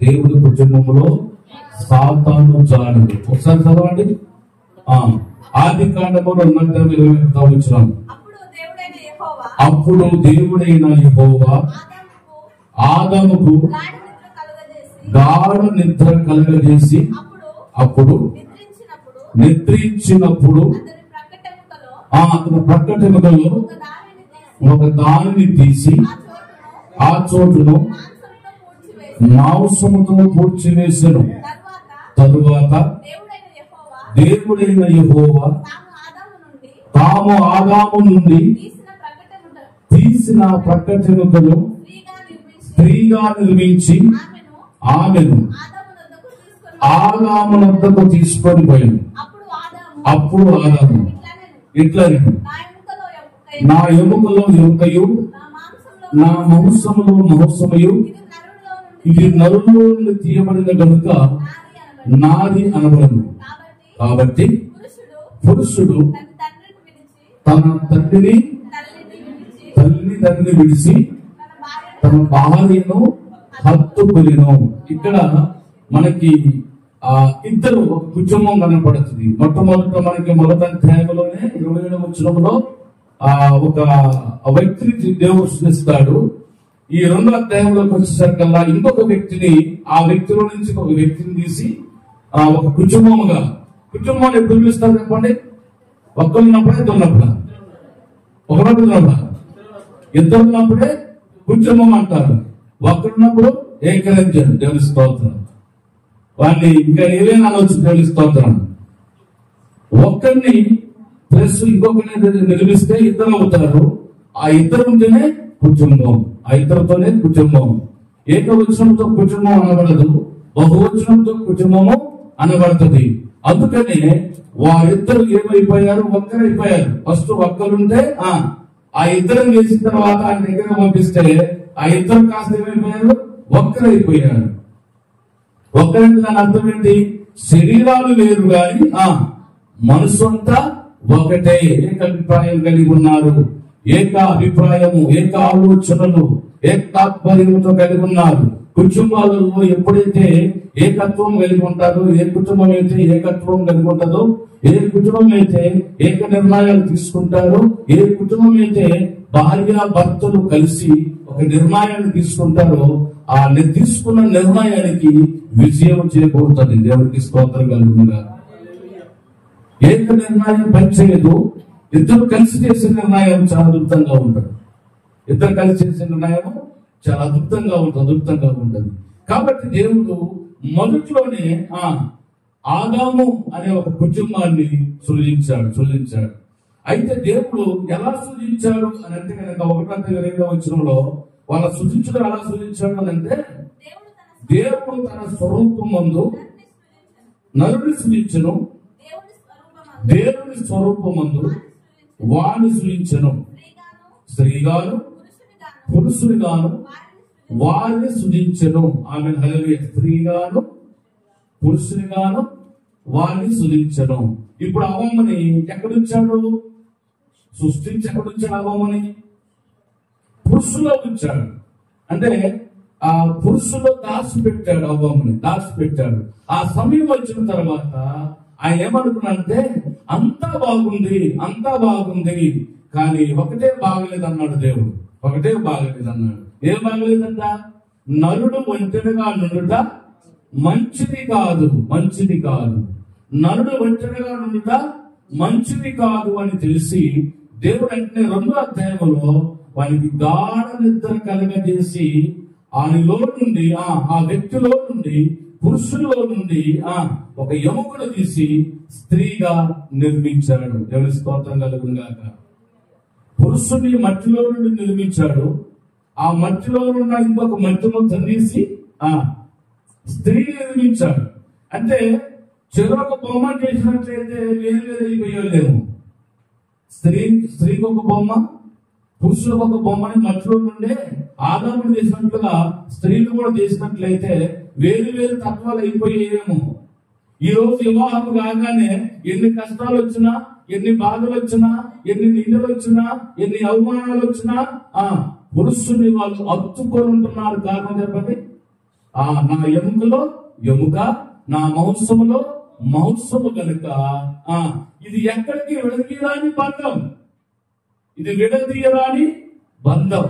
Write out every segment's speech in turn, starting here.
దేవుడి కుటుంబంలో సాతాను జాడదు. ఒకసారి చదవండి. ఆది కాండము 2:21 వచ్చినాం. అప్పుడు దేవుడైన యెహోవా ఆదాముకు గాఢ నిద్ర కలుగజేసి అప్పుడు నిద్రించినప్పుడు అతను ప్రక్కటెముకలో ఒక దానిని తీసి ఆ చోటును మాంసముతో పూడ్చివేసెను. తరువాత దేవుడైన యెహోవా తాము ఆదాము నుండి తీసిన ప్రక్కటెముకను స్త్రీగా నిర్మించి ఆమెను ఆదాము వద్దకు తీసుకొని పోయాను. అప్పుడు ఆదాము ఇట్లా, నా ఎముకలో ఎముకయు నా మాంసములో మాంసమయు ఇది నరులో నుండి తీయబడిన కనుక నాది అనబడను. కాబట్టి పురుషుడు తన తల్లిని విడిచి తన భార్యను హత్తుకొనెను. ఇక్కడ మనకి ఇద్దరు ఒక కుటుంబం కనపడుతుంది. మొట్టమొదట మనకి మొదటి అధ్యాయంలోనే 27వ వచనంలో ఒక వ్యక్తిని దేవుడు సృష్టిస్తాడు. ఈ 2వ అధ్యాయంలోకి వచ్చేసరికల్లా ఇంకొక వ్యక్తిని, ఆ వ్యక్తిలో నుంచి ఒక వ్యక్తిని తీసి ఒక కుటుంబాన్ని ఎప్పుడు పిలుస్తారు చెప్పండి? ఒక్కరున్నప్పుడే ఇద్దరున్నప్పుడా? ఒకరున్నప్పుడా? ఇద్దరున్నప్పుడే కుటుంబం అంటారు. ఒక్కరున్నప్పుడు ఏకరంజన్ దేవుని స్తోత్రం. వాడిని ఇంకా ఏదైనా అనవచ్చు దేవుని స్తోత్రం. ఒక్కరిని ప్లస్ ఇంకొకరిని నిర్మిస్తే ఇద్దరు అవుతారు. ఆ ఇద్దరు ఉంటేనే కుటుంబం, ఆ ఇద్దరితోనే కుటుంబం. ఏకవచనంతో కుటుంబం అనబడదు, బహువచనంతో కుటుంబము అనబడుతుంది. అందుకనే వారిద్దరు ఏమైపోయారు? ఒక్కరైపోయారు. ఫస్ట్ ఒక్కరుంటే ఆ ఇద్దరు చేసిన తర్వాత ఆయన దగ్గర పంపిస్తే ఆ ఇద్దరు కాస్త ఏమైపోయారు? ఒక్కరైపోయారు. ఒక్కరంటే దాని అర్థం ఏంటి? శరీరాలు వేరు గాని మనసు అంతా ఒకటే, ఏక అభిప్రాయం కలిగి ఉన్నారు. ఏక అభిప్రాయము, ఏక ఆలోచనలు, ఏక తాత్పర్యంతో కలిగి ఉన్నారు. కుటుంబాలలో ఎప్పుడైతే ఏకత్వం కలిగి ఉంటారో, ఏ కుటుంబం అయితే ఏకత్వం కలిగి ఉంటుందో, ఏ కుటుంబం అయితే ఏక నిర్ణయాలు తీసుకుంటారో, ఏ కుటుంబం అయితే భార్య భర్తలు కలిసి ఒక నిర్ణయాన్ని తీసుకుంటారో, ఆ తీసుకున్న నిర్ణయానికి విజయం చేకూరుతుంది. దేవుడికి స్తోత్రం కలుగునుగా. ఏక నిర్ణయం పనిచేయదు. ఇద్దరు కలిసి చేసే నిర్ణయం చాలా అద్భుతంగా ఉంటుంది. ఇద్దరు కలిసి చేసే నిర్ణయం చాలా అద్భుతంగా ఉంటుంది. కాబట్టి దేవుడు మొదట్లోనే ఆదాము అనే ఒక కుటుంబాన్ని సృజించాడు. అయితే దేవుడు ఎలా సృజించాడు అని అంటే కనుక 1వ వచనంలో వాళ్ళ సృజించడం ఎలా సృజించాడు అని అంటే, దేవుడు తన స్వరూపమందు నరుని సృజించను, దేవుని స్వరూపమందు వాణ్ణి సృజించను. స్త్రీగాను పురుషునిగాను వారిని సృజించను. ఆమె హల్లెలూయా. స్త్రీగాను పురుషునిగాను వారిని సృజించను. ఇప్పుడు అవ్వమ్మని ఎక్కడుంచాడు? సృష్టించి ఎక్కడుంచాడు అవ్వమ్మని? పురుషులో ఉంచాడు. అంటే ఆ పురుషులో దాచిపెట్టాడు, అవ్వమ్మని దాచిపెట్టాడు. ఆ సమయం వచ్చిన తర్వాత ఆయన ఏమనుకున్నాడంటే, అంతా బాగుంది కానీ ఒకటే బాగలేదు అన్నాడు దేవుడు. ఒకటే బాగలేదు అన్నాడు. ఏం బాగలేదంట? నరుడు ఒంటరిగా నుండుట మంచిది కాదు. నరుడు ఒంటరిగా నుండుట మంచిది కాదు అని తెలిసి దేవుడు వెంటనే 2వ అధ్యాయంలో వానికి గాఢ నిద్ర కలగజేసి ఆయనలో నుండి, ఆ వ్యక్తిలో నుండి, పురుషుల్లో నుండి ఒక ఎముకను తీసి స్త్రీగా నిర్మించాడు. దేవుని స్తోత్రం కలుగునుగాక. పురుషుని మట్టిలో నుండి నిర్మించాడు. ఆ మట్టిలో ఉన్న ఇంకొక మట్టి ముద్ద తీసి స్త్రీని నిర్మించాడు. అంటే చెరొక బొమ్మ చేసినట్లయితే వేరు అయిపోయేలేము. స్త్రీకి ఒక బొమ్మ, పురుషులకు ఒక బొమ్మని మట్టిలో నుండే ఆదాముడు చేసినట్లుగా స్త్రీలు కూడా చేసినట్లయితే వేరు తత్వాలు అయిపోయేమో. ఈ రోజు వివాహం కాగానే ఎన్ని కష్టాలు వచ్చినా, ఎన్ని బాధలు వచ్చినా, ఎన్ని నిందలు వచ్చినా, ఎన్ని అవమానాలు వచ్చినా పురుషుని వాళ్ళు హత్తుకొని ఉంటున్నారు. కారణం చెప్పండి, నా ఎముకలో ఎముక, నా మాంసములో మాంసము కనుక ఇది ఎక్కడికి విడదీయరాని బంధం, ఇది విడదీయరాని బంధం.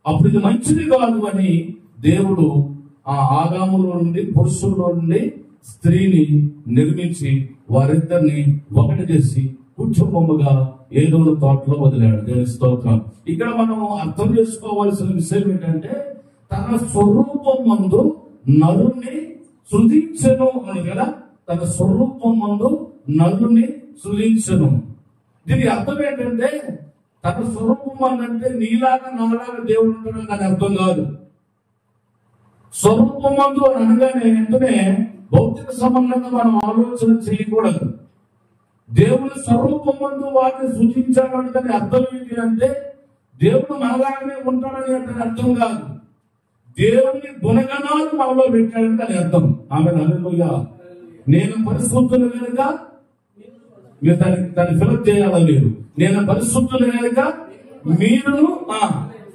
అప్పుడు ఇది మంచిది కాదు అని దేవుడు ఆదాములో నుండి, పురుషుల్లో నుండి స్త్రీని నిర్మించి వారిద్దరిని ఒకటి చేసి కుటుంబముగా ఏదోను తోటలో వదిలాడు. దేవుని స్తోత్రం. ఇక్కడ మనం అర్థం చేసుకోవాల్సిన విషయం ఏంటంటే, తన స్వరూపం మందు నరుణ్ణి సృజించెను అని కదా, తన స్వరూపం మందు నరుణ్ణి సృజించెను. దీని అర్థం ఏంటంటే, తన స్వరూపం అంటే నీలాగా నాలాగా దేవుడు ఉంటాడు అని అర్థం కాదు. స్వరూపం మందు అని అనగానే వెంటనే భౌతిక సంబంధంగా మనం ఆలోచన చేయకూడదు. దేవుని స్వరూపం మందు వారిని సూచించాడు అంటే అర్థం ఏంటి అంటే, దేవుడు మనలాగానే ఉంటాడని అంటే అర్థం కాదు. దేవుని గుణగణాలు మనలో పెట్టాడని దాని అర్థం. ఆమె హల్లెలూయా. నేను పరిశుద్ధులు కనుక మీరు దాన్ని ఫిలప్ చేయాలని లేదు. నేను పరిశుద్ధులు కనుక మీరును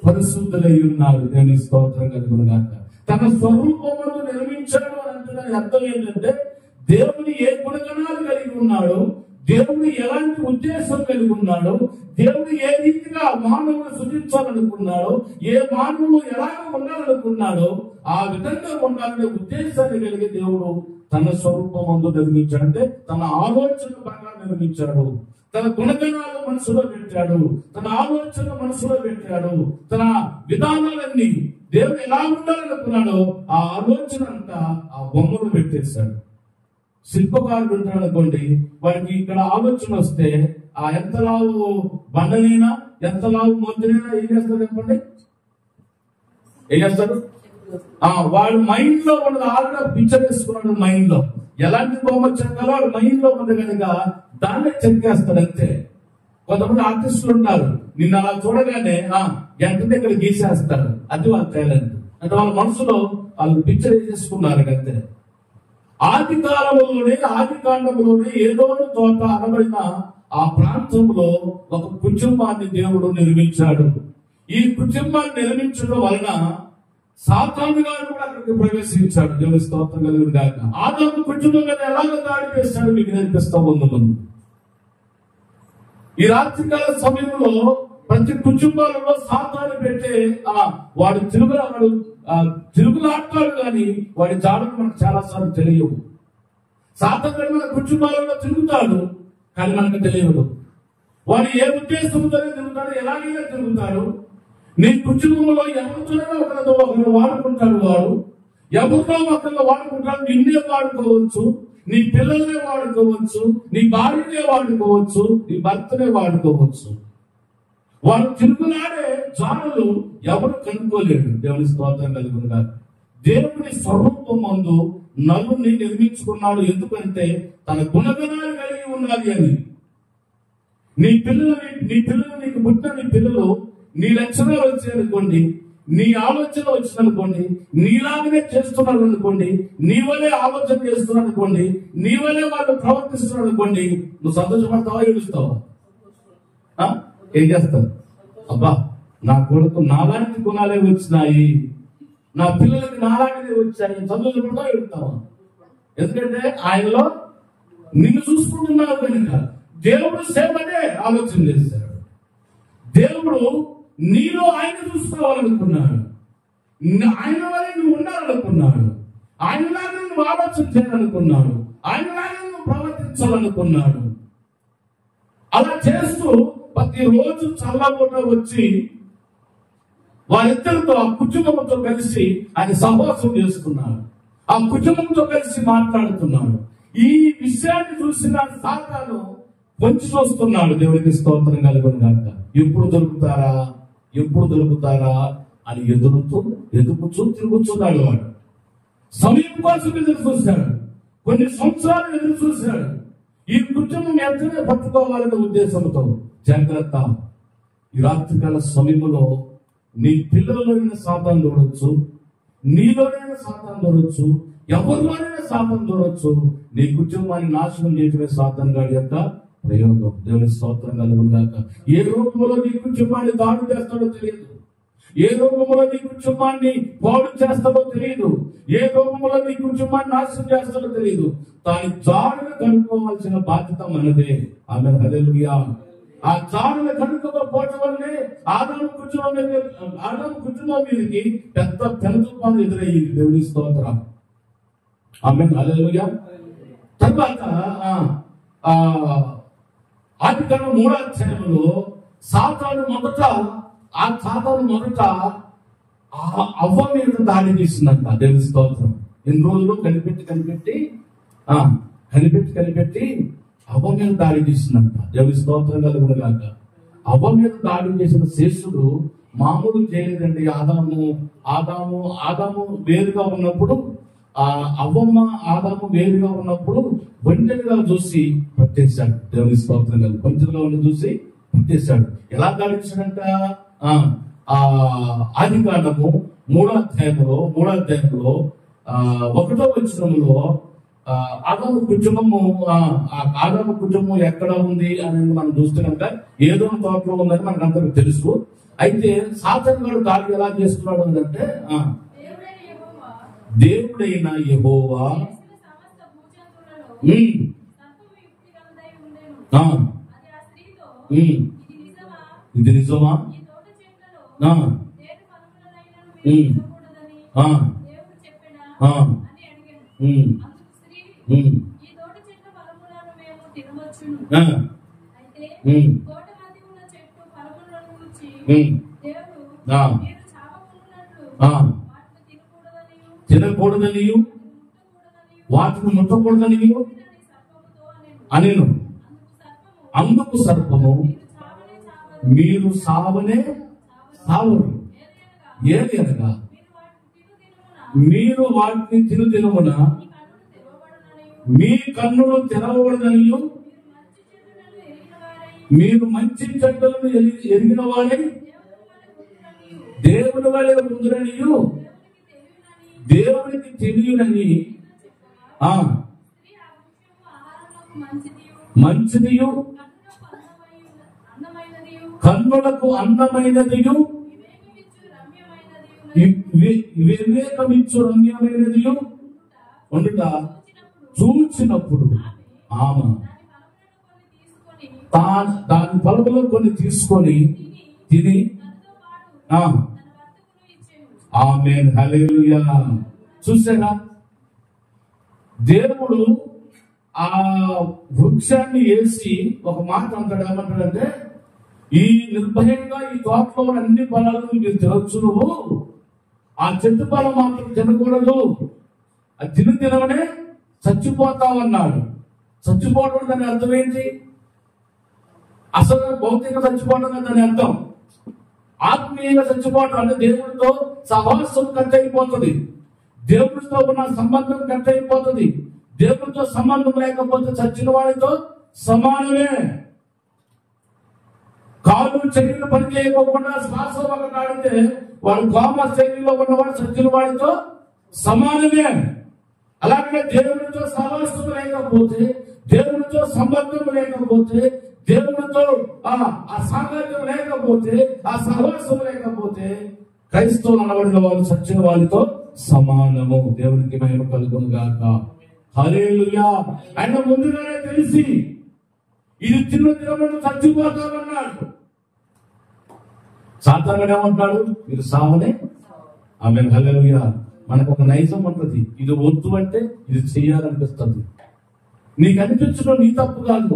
పరిశుద్ధులై ఉన్నారు. దేవుని స్తోత్రం కలుగునుగాక. తన స్వరూపమును నిర్మించాడు అని అంటే దాని అర్థం ఏంటంటే, దేవుని ఏ గుణగణాలు కలిగి ఉన్నాడు, దేవుడు ఎలాంటి ఉద్దేశం కలిగి ఉన్నాడు, దేవుడు ఏ రీతిగా మానవుని సృజించాలనుకున్నాడు, ఏ మానవులు ఎలాగ ఉండాలనుకున్నాడో ఆ విధంగా ఉండాలనే ఉద్దేశాన్ని కలిగి దేవుడు తన స్వరూపం ముందు నిర్మించాడు. అంటే తన ఆలోచన ప్రకారం నిర్మించాడు. తన గుణగణాలు మనసులో పెట్టాడు, తన ఆలోచన మనసులో పెట్టాడు, తన విధానాలన్నీ దేవుడు ఎలా ఉండాలనుకున్నాడో ఆ ఆలోచన అంతా ఆ బొమ్మలు పెట్టేశాడు. శిల్పకారుడు ఉంటాడు అనుకోండి, వాడికి ఇక్కడ ఆలోచన వస్తే ఎంత లావు బండనైనా, ఎంత లావు మొద్దునైనా ఏం చేస్తాడు చెప్పండి? ఏం చేస్తాడు? వాడు మైండ్ లో ఉన్నది ఆల్రెడీ పిక్చర్ వేసుకున్నాడు. మైండ్ లో ఎలాంటి బొమ్మ చెక్కాలో వాడు మైండ్ లో ఉంది కనుక దాన్నే చెక్కేస్తాడు అంతే. కొంతమంది ఆర్టిస్టులు ఉన్నారు, నిన్ను అలా చూడగానే వెంటనే ఇక్కడ గీసేస్తారు. అది వాళ్ళ టాలెంట్. అంటే వాళ్ళ మనసులో వాళ్ళు పిక్చర్ వేసేసుకున్నారు అంతే. ఆది కాలంలోనే, ఆది కాండంలోనే ఏదో తోట అనబడిన ఆ ప్రాంతంలో ఒక కుటుంబాన్ని దేవుడు నిర్మించాడు. ఈ కుటుంబాన్ని నిర్మించడం వలన సాతాను గారు కూడా అక్కడికి ప్రవేశించాడు. దేవుని స్తోత్రం కలుగునుగాక. ఆదాము కుటుంబం మీద ఎలాగ దాడి చేశాడు మీకు నేర్పిస్తా ముందు. ఈ రాత్రికాల సమయంలో ప్రతి కుటుంబాలలో సాతాను పెట్టే వాడు తిరుగులాడతాడు కానీ వాడి జాడలు మనకు చాలా సార్లు తెలియవు. సాతాను మన కుటుంబాలలో తిరుగుతాడు కానీ మనకు తెలియదు. వాడు ఏ ఉద్దేశంతోనే తిరుగుతాడు, ఎలాగైనా తిరుగుతాడు. నీ కుటుంబంలో ఎవరితోనైనా ఒకరితో వాడుకుంటాడు. వాడు ఎవరితో ఒకరిలో వాడుకుంటాడు. నిన్నే వాడుకోవచ్చు, నీ పిల్లల్నే వాడుకోవచ్చు, నీ భార్యనే వాడుకోవచ్చు, నీ భర్తనే వాడుకోవచ్చు. వాడు తిరుగులాడే జాడలు ఎవరు కనుక్కోలేడు. దేవుని స్తోత్రం కలుగునుగాక. దేవుని స్వరూపం మందు నలుని నిర్మించుకున్నాడు. ఎందుకంటే తన గుణగణాలు కలిగి ఉండాలి అని. నీ పిల్లలు నీకు పుట్టిన నీ పిల్లలు నీ లక్షణాలు వచ్చాయనుకోండి, నీ ఆలోచన వచ్చిందనుకోండి, నీలాగనే చేస్తున్నారు అనుకోండి, నీ వల్లే ఆలోచన చేస్తున్నారు అనుకోండి, నీ వల్లే వాళ్ళు ప్రవర్తిస్తున్నారు అనుకోండి, నువ్వు సంతోషపడతావా, ఏడుస్తావా? ఏం చేస్తావు? అబ్బా నా కొడుకు నాలాంటి గుణాలే వచ్చినాయి, నా పిల్లలకి నాలాంటిదే వచ్చాయి, సంతోషపడతావా, ఏడుస్తావా? ఎందుకంటే ఆయనలో నిన్ను చూసుకుంటున్నావు కనుక. దేవుడు సేవనే ఆలోచన చేశాడు. దేవుడు నీలో ఆయన చూసుకోవాలనుకున్నాడు. ఆయన వల్ల నువ్వు ఉండాలనుకున్నాడు. ఆయనలాగా నువ్వు ఆలోచన చేయాలనుకున్నాడు. ఆయనలాగా నువ్వు ప్రవర్తించాలనుకున్నాడు. అలా చేస్తూ ప్రతిరోజు చల్లబోట వచ్చి వారిద్దరితో ఆ కుటుంబంతో కలిసి ఆయన సహవాసం చేసుకున్నాడు. ఆ కుటుంబంతో కలిసి మాట్లాడుతున్నాడు. ఈ విషయాన్ని చూసిన సాతాను పొంచి చూస్తున్నాడు. దేవునికి స్తోత్రం కలుగునుగాక. ఎప్పుడు దొరుకుతారా అని ఎదుగుచూ తిరుగుతున్నాడు. వాడు సమయం కోసం ఎదురు చూశాడు. కొన్ని సంవత్సరాలు ఎదురు చూశాడు. ఈ కుటుంబం ఎంతనే పట్టుకోవాలనే ఉద్దేశంతో. జాగ్రత్త, ఈ రాత్రికాల సమయంలో నీ పిల్లలలోనైనా సాతాను దూరొచ్చు, నీలోనైనా సాతాను దూరొచ్చు, ఎవరిలోనైనా సాతాను దూరొచ్చు. నీ కుటుంబాన్ని నాశనం చేయటమే సాతాను గాడి యొక్క ప్రయోగం. దేవుని స్తోత్రం కలుగునుగాక. ఏ రూపంలో నీ కుటుంబాన్ని దాడి చేస్తాడో తెలియదు. ఏ రోగములో నీ కుటుంబాన్ని పాడు చేస్తాడో తెలియదు, ఏ రోగములో నీ కుటుంబాన్ని నాశనం చేస్తాడో తెలియదు. దాని జాడును కనుక్కోవాల్సిన బాధ్యత మనదే. ఆమేన్, హల్లెలూయా. ఆ జాడును కనుక్కోకపోవడం వల్లే ఆదాము కుటుంబం మీదకి పెద్ద తుఫాను ఎదురయ్యింది. దేవుని స్తోత్రం. ఆమేన్, హల్లెలూయా. తర్వాత ఆదికాండం 3వ అధ్యాయంలో సాతాను మొదట అవ్వ మీద దాడి చేసిందంట. దేవుని స్తోత్రం. ఎన్ని రోజులు కనిపెట్టి అవ్వ మీద దాడి చేసిందంట. దేవుని స్తోత్రం కలుగునుగాక. అవ్వ మీద దాడి చేసిన శేషుడు మామూలు చేయలేదండి. ఆదాము వేరుగా ఉన్నప్పుడు, ఆదాము వేరుగా ఉన్నప్పుడు ఒంటరిగా చూసి పట్టేశాడు. దేవుని స్తోత్రం కాదు, ఒంటరిగా ఉన్న చూసి పట్టేశాడు. ఎలా దాడించాడంట? ఆదికాండము 3వ అధ్యాయంలో 1వ వచనంలో ఆదాము కుటుంబం ఎక్కడ ఉంది అనేది మనం చూస్తే కనుక ఏదో తోటలో ఉందని మనకు అందరికి తెలుసు. అయితే సాతాను గాడు దాడి ఎలా చేస్తున్నాడు అంటే, దేవుడైన యెహోవా ఇది నిజమా? తినకూడదనియు వాటిని ముట్టకూడదనియు అనేను. అందుకు సర్పము, మీరు సావనే సావరు, ఏది అనగా మీరు వాటిని తినుదినమున మీ కన్నులు తెరవబడదనియు, మీరు మంచి చెడ్డలను ఎరిగిన వారై దేవుని వలె ఉందురనియు దేవునికి తెలియనని మంచిదియు కన్నులకు అందమైనదియు వివేకమిచ్చు రమ్యమైనదియు ఉండుట చూచినప్పుడు ఆమె దాని ఫలములో కొన్ని తీసుకొని తిని ఆమేన్, హల్లెలూయా. చూసారా, దేవుడు ఆ వృక్షాన్ని వేసి ఒక మాట అంటాడు. ఏమంటాడంటే, ఈ నిర్భయంగా ఈ తోటలో అన్ని ఫలాలను మీరు తినొచ్చు, నువ్వు ఆ చెట్టు ఫలం మాత్రం తినకూడదు, అది తినవనే చచ్చిపోతావన్నాడు. చచ్చిపోవడం దాని అర్థం ఏంటి? అసలు భౌతిక చచ్చిపోవడం దాని అర్థం. ఆత్మీయంగా చచ్చిపోవడం అంటే దేవుడితో సహవాసం కట్ అయిపోతుంది, దేవుడితో ఉన్న సంబంధం కట్ అయిపోతుంది. దేవుడితో సంబంధం లేకపోతే చచ్చిన వాడితో సమానమే. కాలు చెయ్యిలు పని చేయకోకుండా శ్వాస ఒకటి ఆడితే వాడు కోమ శరీరంలో ఉన్నవాడు చచ్చిన వాడితో సమానమే. అలాగే దేవుడితో సహవాసం లేకపోతే, దేవుడితో సంబంధం లేకపోతే, దేవుడితో ఆ సాంగత్యం లేకపోతే, ఆ సహవాసం లేకపోతే క్రైస్తవులు అనబడిన వాళ్ళు చచ్చిన వారితో సమానము. దేవునికి మహిమ కలుగును గాక. హల్లెలూయా. ఆయన ముందుగానే తెలిసి ఇది తిన్న దినమున చచ్చిపోతామన్నాడు. సాతానుడు ఏమంటాడు? మీరు సావనే. ఆమేన్, హల్లెలూయా. మనకు ఒక నైజం ఉంటుంది, ఇది వద్దు అంటే ఇది చెయ్యాలనిపిస్తుంది. నీకు అనిపించడం నీ తప్పు కాదు,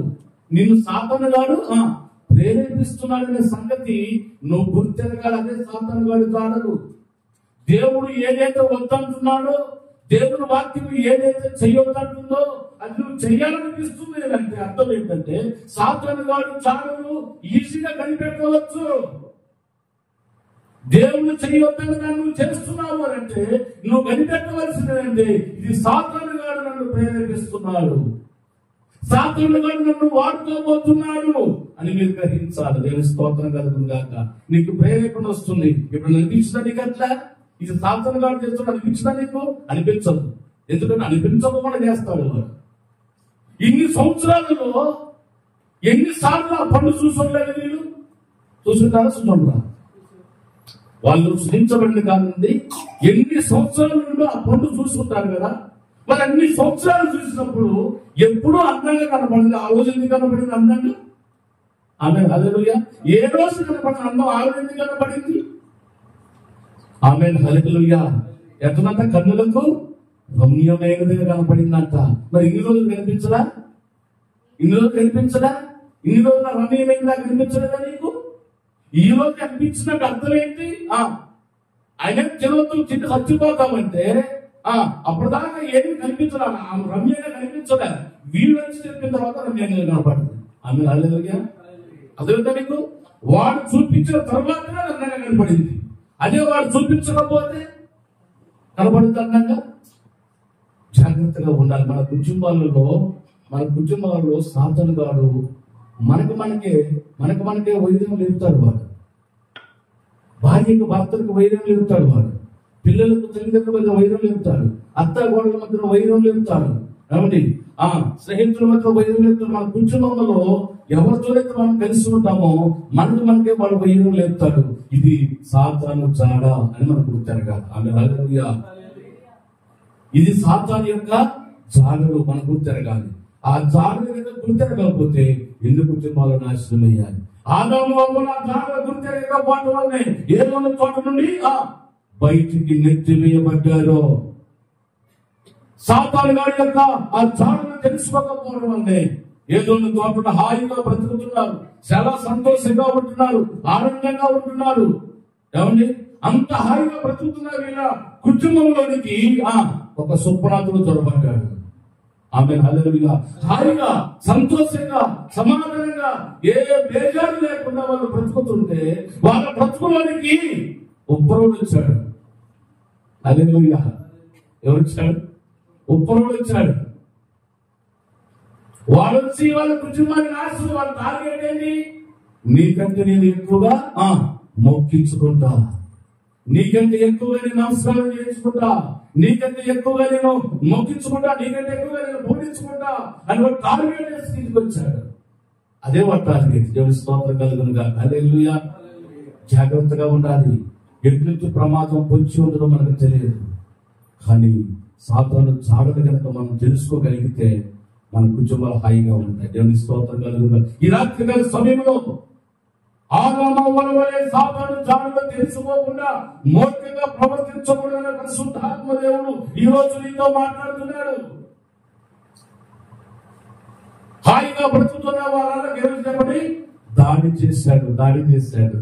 నిన్ను సాతాను గాడు ప్రేరేపిస్తున్నాడనే సంగతి నువ్వు గుర్తెరగాలి. అదే సాతాను గాడు కాడదు. దేవుడు ఏదైతే వద్దంటున్నాడో, దేవుని వాక్యం ఏదైతే చెయ్యొద్దంటుందో అది నువ్వు చెయ్యాలనిపిస్తుంది అంటే అర్థం ఏంటంటే, సాతాను గాడు చాడను ఈజీగా కనిపెట్టవచ్చు. దేవుడు చెయ్యొద్దని నువ్వు చేస్తున్నావు అంటే నువ్వు కనిపెట్టవలసిందంటే ఇది సాతాను గాడు నన్ను ప్రేరేపిస్తున్నాడు, సాతాను గాడు నన్ను వాడుకోబోతున్నాడు అని మీరు గ్రహించాలి. దేవుని స్తోత్రం కలుగును గాక. నీకు ప్రేరేపణ వస్తుంది. ఇప్పుడు అనిపించిందా నీకు అట్లా? ఇది సాతాను గాడు చేస్తున్నాడు అనిపించిందా నీకు? అనిపించదు. ఎందుకంటే అనిపించకుండా చేస్తాడు. ఇన్ని సంవత్సరాలలో ఎన్నిసార్లు ఆ పనులు చూసుండలేదు? మీరు చూసుంటారా? చూసుంటారా? వాళ్ళు సృష్టించబడిన కానుంది ఎన్ని సంవత్సరాల నుండి ఆ పండు చూసుకుంటారు కదా. మరి అన్ని సంవత్సరాలు చూసినప్పుడు ఎప్పుడూ అందంగా కనపడింది. ఆ రోజు ఎందుకు కనపడింది అందంగా? ఆమె హల్లెలూయా. ఏ రోజు కనపడిన అందం ఆ రోజు ఎందుకు కనపడింది? ఆమె హల్లెలూయా. ఎట్లంట? కన్నులకు రమ్యమైనదిగా కనపడిందంట. మరి ఇన్ని రోజులు కనిపించదా? ఇన్ని రోజులు కనిపించదా? ఇన్ని రోజుల రమ్యమైనదా కనిపించలేదా నీకు? ఈ రోజు కనిపించినట్టు అర్థం ఏంటి? ఆయన చిరవతులు చిన్న చచ్చిపోతామంటే అప్పటిదాకా ఏమి కనిపించదా, రమ్యంగా కనిపించదా. వీళ్ళు వచ్చి చెప్పిన తర్వాత రమ్యంగా కనపడింది. ఆమె హల్లెలూయా. అదేవిధంగా నీకు వాడు చూపించిన తర్వాత అందంగా కనపడింది. అదే వాడు చూపించకపోతే కనపడుతుంది అందంగా. జాగ్రత్తగా ఉండాలి. మన కుటుంబాలలో సాతాను గాడు మనకు మనకే వైద్యం లేపుతాడు. వాడు భార్యకు భర్తలకు వైద్యం లేపుతాడు. వాడు పిల్లలకు తల్లిదండ్రుల మధ్య వైద్యం లేపుతాడు. అత్త గోడల మధ్య వైద్యం లేపుతాడు. కాబట్టి స్నేహితుల మధ్య వైద్యం లేపుతాడు. మన కుటుంబంలో ఎవరితోనైతే మనం కలిసి ఉంటామో మనకే వాడు వైద్యం లేపుతాడు. ఇది సాతాను జాడ అని మనకు గుర్తెరగాలి. ఆమె హల్లెలూయా. ఇది సాతాను యొక్క జాడలు మనకు గుర్తెరగాలి. ఆ జాడలు గుర్తెరగకపోతే ఎన్ని కుటుంబాలు నాశనం అయ్యాలి. ఆదాము అవ్వల జాడలు గుర్తెరగకపోవడం వల్లే ఏదైనా తోట నుండి బయటికి నెట్టివేయబడ్డారు. సాతాను గారి యొక్క ఆ జాడను తెలుసుకోకపోవడం వల్లే ఏదో తోట హాయిగా బ్రతుకుతున్నారు, చాలా సంతోషంగా ఉంటున్నారు, ఆనందంగా ఉంటున్నారు. ఏమండి? అంత హాయిగా బ్రతుకుతున్నారు. వీళ్ళ కుటుంబంలోనికి ఒక సుప్రాతుడు చొరబడ్డాడు. ఆమె హల్లెలూయా. హాయిగా సంతోషంగా సమాధానంగా ఏ బేజారు లేకుండా వాళ్ళు బ్రతుకుతుంటే వాళ్ళ బ్రతుకులోనికి ఉప్పరుడు వచ్చాడు. హల్లెలూయా. ఎవరు వచ్చాడు? ఉప్పరుడు వచ్చాడు. వాడు వచ్చి వాళ్ళ కుటుంబాన్ని నాశనం. వాళ్ళ టార్గెట్ ఏంటి? నీకంటే నేను ఎక్కువగా మొక్కించుకుంటా, నీకంటే ఎక్కువగా నేను నమస్కారం చేయించుకుంటా, నీకంటే ఎక్కువగా నేను మొక్కించుకుంటా, నీకంటే ఎక్కువగా నేను పూజించుకుంటా అని ఒక టార్గెట్ వేసి తీసుకొచ్చాడు. అదే వాడు టార్గెట్. దేవుని స్తోత్రం కలుగునుగా. హల్లెలూయా. జాగ్రత్తగా ఉండాలి. ఎటువంటి ప్రమాదం పొంచి ఉండడం మనకు తెలియదు. కానీ సాతాను జాడలు కనుక మనం తెలుసుకోగలిగితే మన కుటుంబాలు హాయిగా ఉంటాయి. దేవుని స్తోత్రం కలుగునుగా. ఈ రాత్రికాల సమయంలో ఆదామవ్వల వలె సాతాను జాడలు తెలుసుకోకుండా మూర్ఖంగా ప్రవర్తించకూడదని పరిశుద్ధాత్మ దేవుడు ఈ రోజు నీతో మాట్లాడుతున్నాడు. హాయిగా బ్రతుకుతున్న వాళ్ళకి ఏం చెప్పండి? దాడి చేశాడు.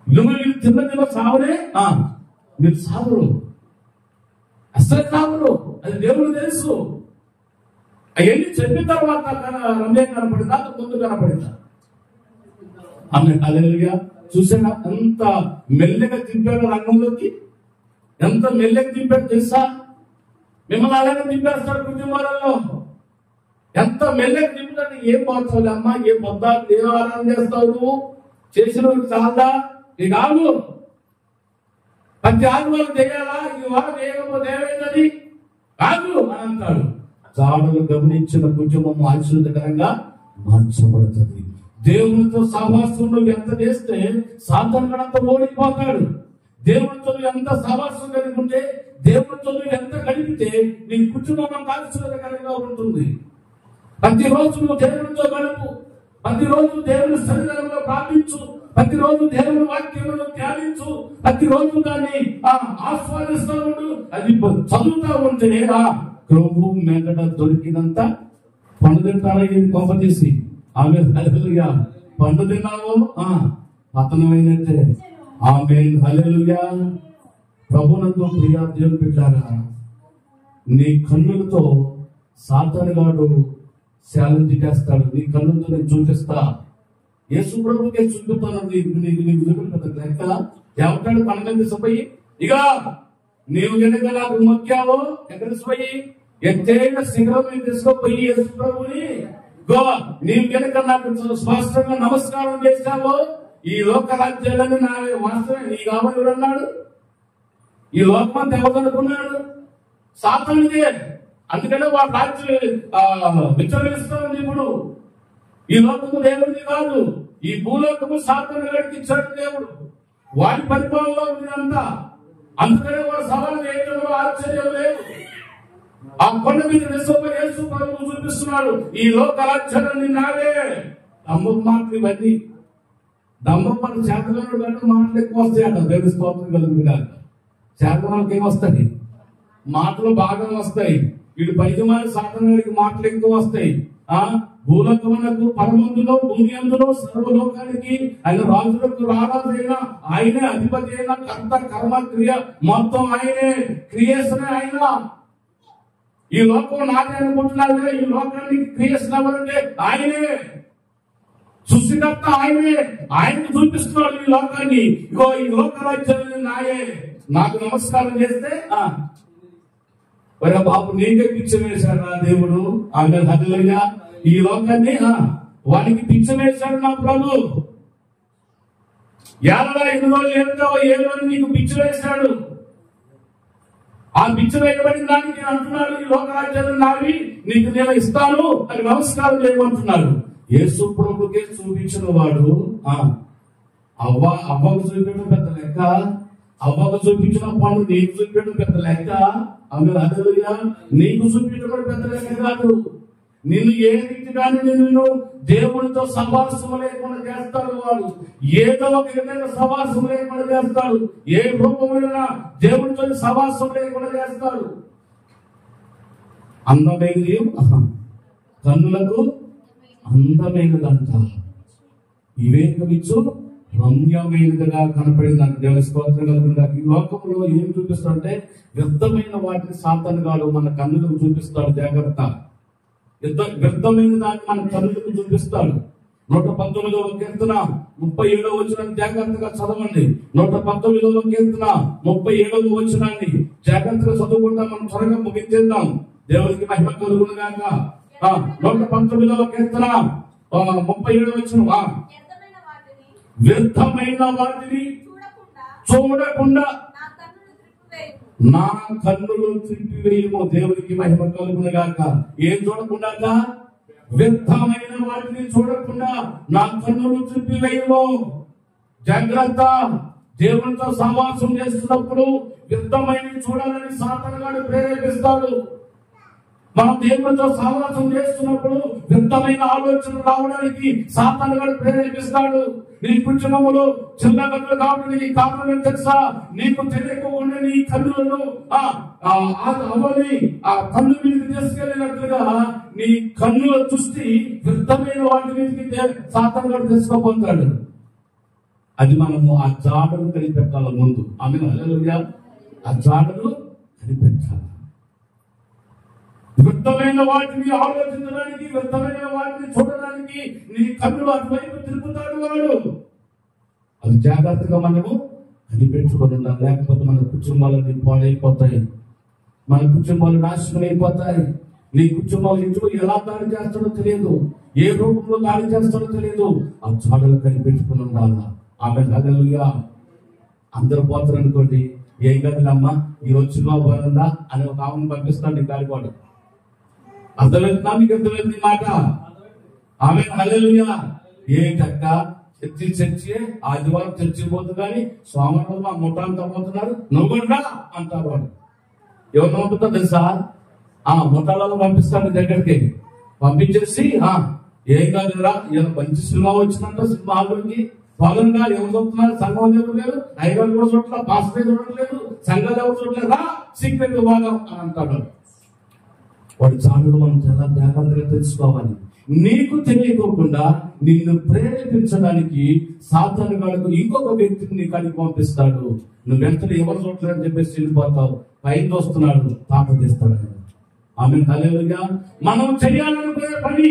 నువ్వు తిన్న సావునే మీరు సావురు, అసలు సావురు. అది దేవుడు తెలుసు. అవన్నీ చెప్పిన తర్వాత రమ్యం కనపడిందా, ముందు కనపడిందా? ఆమె హల్లెలూయా. చూసారా ఎంత మెల్లగా దింపాడు రంగంలోకి? ఎంత మెల్లగా దింపాడు తెలుసా? మిమ్మల్ని అలాగే దింపేస్తాడు కుటుంబాలలో. ఎంత మెల్లగా దింపుతాడు. ఏం పోతావు అమ్మా, ఏం పొద్దా, ఏం ఆరాధన చేస్తావు నువ్వు? చేసిన చాలా నీకు ఆగు. ప్రతి ఆదివారం చేయాలా? ఈ వారం చేయకపోతే ఏమైందని ఆగు అని అంటాడు. జాడలు గమనించిన కుటుంబం ఆశీర్వాదకరంగా మార్చబడుతుంది. దేవునితో సహవాసంలో ఎంత చేస్తే సాతాను అంత ఓడిపోతాడు. దేవునితో ఎంత సహవాసం కలిగి ఉంటే, దేవునితో ఎంత గడిపితే నీ కుటుంబం అంత ఆశీర్వాదకరంగా ఉంటుంది. ప్రతిరోజు నువ్వు దేవునితో గడుపు, ప్రతిరోజు దేవుని సన్నిధానంలో ప్రార్థించు, ప్రతిరోజు దేవుని వాక్యములను ధ్యానించు, ప్రతిరోజు దాన్ని ఆస్వాదిస్తూ ఉండు. అది చదువుతా ఉంటే ప్రభు మెదడ దొరికినంత పండు తింటారా? కొంప తీసి ఆమె హల్లెలూయా. పండు తిన్నావు పతనమైనట్టే. ఆమె హల్లెలూయా. ప్రభునందు ప్రియా దేవుని బిడ్డలారా, నీ కన్నులతో సాతాను గాడు ఛాలెంజ్ చేస్తాడు. నీ కన్నులతో నేను చూపిస్తా. యేసు ప్రభుకే చూపిస్తాను. నీకు లెక్క ఏమంటాడు? పన్నెండు తీసుకుపోయి ఇక నీవు కనుక నాకు మొక్కావో ఎక్కడ తీసుకుపోయి ఎత్తైన శిఖరం మీద తీసుకుపోయి యేసు ప్రభుని నీవు కనుక నాకు స్పష్టంగా నమస్కారం చేశావో ఈ లోక రాజ్యాలను నా వాస్తవం నీ కావాలి అన్నాడు. ఈ లోకం అంతా ఎవరనుకున్నాడు? సాతానుడే. అందుకనే వాడు రాజ్యం విచ్చలవిస్తూ ఉంది. ఇప్పుడు ఈ లోకము దేవుడిది కాదు. ఈ భూలోకము సాతాను గడికి ఇచ్చాడు దేవుడు. వాడి పరిపాలనలో ఉందంతా. అందుకనే వాడు సవాలు చేయడంలో ఆశ్చర్యం లేదు. ఆ కొండ మీద యేసు ప్రభువు చూపిస్తున్నాడు, ఈ లోక రాజ్యాన్ని నావే. దమ్మం మాటలు ఇవన్నీ. దమ్మం మన చేతలను కంటే మాటలు ఎక్కువ వస్తాయంట. దేవుని స్తోత్రం కలుగుతుంది కాదు. చేతనాలకు ఏమొస్తాయి? మాటలు బాగా వస్తాయి. వీడు పైదమాని సాధనకి మాటలు ఎక్కువ వస్తాయి. భూలోకమునకు పరమందులో భూమి అందులో సర్వలోకానికి ఆయన రాజులకు రారాజైన ఆయనే, అధిపతి అయిన కర్త కర్మ క్రియ మొత్తం ఆయనే, క్రియేషన్ ఆయన. ఈ లోకం నాదే అనుకుంటున్నారు, ఈ లోకానికి క్రియేషన్ ఎవరంటే ఆయనే, సృష్టికర్త ఆయనే. ఆయనకు చూపిస్తున్నాడు ఈ లోకాన్ని. ఇగో ఈ లోక రాజ్యాన్ని నాయే. నాకు నమస్కారం చేస్తే మరి బాబు నీకే పిచ్చి వేశాడు నా దేవుడు. ఆమె హల్లెలూయా. ఈ లోకాన్ని వానికి పిచ్చి వేశాడు నా ప్రభు. ఏళ్ళ ఎన్నో ఏదో నీకు పిచ్చి వేశాడు. ఆ పిచ్చి వేయబడిన దానికి అంటున్నాడు, ఈ లోక రాజ్యాలు నావి, నీకు నేను ఇస్తాను అని నమస్కారం చేయమంటున్నాడు. యేసు ప్రభుకే చూపించిన వాడు అవ్వకు చూపించడం పెద్ద లెక్క. అవ్వకు చూపించిన పండు నీకు చూపించడం పెద్ద లెక్క. ఆమె హల్లెలూయా. నీకు చూపించడం పెద్ద లెక్క కాదు. నిన్ను ఏ రీతిగానే నిన్ను దేవుడితో సవాసం లేకుండా చేస్తాడు వాడు. ఏదో ఒక విధంగా సవాసం లేకుండా చేస్తాడు. ఏ రూపమైన దేవుడితో సవాసం లేకుండా చేస్తాడు. అందమైనది కన్నులకు అందమైనదంట, వివేకమిచ్చు రమ్యమైనదిగా కనపడిందంట. దేవుని స్తోత్రం కలుగుతుంది. ఈ లోకంలో ఏం చూపిస్తాడంటే వ్యర్థమైన వాటిని సాతానుగాడు మన కన్నులకు చూపిస్తాడు. జాగ్రత్త. వ్యర్థమైన దాన్ని మన కన్నులకు చూపిస్తాడు. 119వ కీర్తన 37వ వచనాన్ని జాగ్రత్తగా చదవండి. 119వ కీర్తన 37వ వచనాన్ని జాగ్రత్తగా చదువుకుంటా మనం త్వరగా ముగించేద్దాం. దేవునికి మహిమ కలుగును గాక. 119వ కీర్తన 37వ వచనం, వ్యర్థమైన వాటిని చూడకుండా నా కన్నులు త్రిప్పివేయము. దేవునికి మహిమ కలుగును గాక. ఏం చూడకుండా? వ్యర్థమైన వాటిని చూడకుండా నా కన్నులు త్రిప్పివేయము. జాగ్రత్త. దేవునితో సహవాసం చేస్తున్నప్పుడు వ్యర్థమైనవి చూడాలని సాతానుగాడు ప్రేరేపిస్తాడు. మనం దేవునితో సహవాసం చేస్తున్నప్పుడు వ్యర్థమైన ఆలోచనలు రావడానికి సాతానుగాడు ప్రేరేపిస్తాడు. నీ కుటుంబంలో చిన్న గదులు కావడానికి కారణం తెలుసా? నీకు తెలియకుండా నీ కన్నులను అవని ఆ కన్ను మీదకి తీసుకెళ్ళినట్లుగా నీ కన్నుల దృష్టి వ్యర్థమైన వాటి మీదకి సాతానుగాడు తీసుకోపోతాడు. అది మనము ఆ జాడలు కనిపెట్టాలి ముందు. ఆమె హల్లెలూయా. ఆ జాడలు కనిపెట్టాలి. వ్యర్థమైన వాటిని ఆలోచించడానికి, వ్యర్థమైన వాటిని చూడడానికి నీ కన్నులు అటువైపు తిరుగుతాడు వాడు. అది జాగ్రత్తగా మనము కనిపెట్టుకొని ఉండాలి. లేకపోతే మన కుటుంబాలన్నీ పాడైపోతాయి, మన కుటుంబాలు నాశనం అయిపోతాయి. నీ కుటుంబాలు ఇంట్లో ఎలా దాడి చేస్తాడో తెలియదు, ఏ రూపంలో దాడి చేస్తాడో తెలియదు. ఆ చాడలు కనిపెట్టుకుని ఉండాలా. ఆమె హల్లెలూయా. అందరూ పోతారు అనుకోండి, ఏం కదమ్మా ఈరోజు సినిమా బాగుందా అని ఒక ఆమెను పంపిస్తాడు నీ కాలిపాడు. అర్థమవుతుందా? మీకు అర్థమైంది మాట? ఆమె హల్లెలూయా. ఏంటక్క చర్చి ఆదివారం చర్చికి పోతుంది కానీ సోమవారం మా ముఠాంతా పోతున్నారు, నువ్వు కూడా అంటారు వాడు. ఎవరు పంపుతా తెలుసా? ముఠాలలో పంపిస్తాడు దగ్గరికి. పంపించేసి ఏం కాదురా ఇలా మంచి సినిమా వచ్చిందంట, సినిమా హాల్లోకి పొలంగా ఎవరు చూస్తున్నారు? సంఘం ఎవరు లేరు, ఐదు కూడా చూడలేదు, పాస్టర్ చూడట్లేదు, సంఘాలు ఎవరు చూడలేదు, రా సీక్రెట్ భాగం అని అంటాడు. వాడి చాటును మనం చాలా జాగ్రత్తగా తెలుసుకోవాలి. నీకు తెలియకోకుండా నిన్ను ప్రేరేపించడానికి సాతానుగాడు ఇంకొక వ్యక్తిని నీ కాడికి పంపిస్తాడు. నువ్వు వెంటనే ఎవరు చూడలేదని చెప్పేసి వెళ్ళిపోతావు. పైకి వస్తున్నాడు, తాట తీస్తాడు. ఆమె హల్లెలూయా. మనం చేయాలనుకునే పని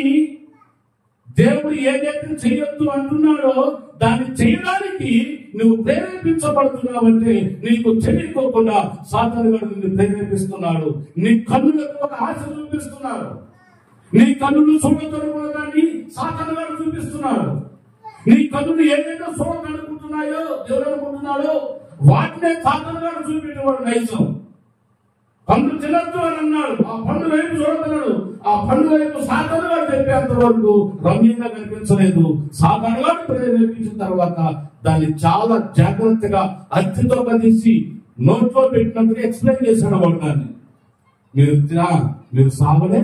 దేవుడు ఏదైతే చేయొద్దు అంటున్నాడో దాన్ని చేయడానికి నువ్వు ప్రేరేపించబడుతున్నావంటే నీకు తెలియకోకుండా సాతానుగాడు నిన్ను ప్రేరేపిస్తున్నాడు. నీ కన్నులకు ఒక ఆశ చూపిస్తున్నాడు. నీ కన్నులు చూడగలుగుతాన్ని సాతానుగాడు చూపిస్తున్నాడు. నీ కన్నులు ఏదైతే చూడగలుగుతున్నాయో దేవుడు అనుకుంటున్నాడో వాటినే సాతానుగాడు చూపించేవాడు. నైజం కన్ను తినద్దు అని అన్నాడు, ఆ పండు వైపు చూడగలడు. ఆ పండు వైపు సాతాను గారు చెప్పేంత వరకు రమ్యంగా కనిపించలేదు. సాతాను గారు ప్రేరేపించిన తర్వాత దాన్ని చాలా జాగ్రత్తగా అత్తితో కదిసి నోట్లో పెట్టినట్టుగా ఎక్స్ప్లెయిన్ చేశాడు వాడు దాన్ని. మీరు సావలే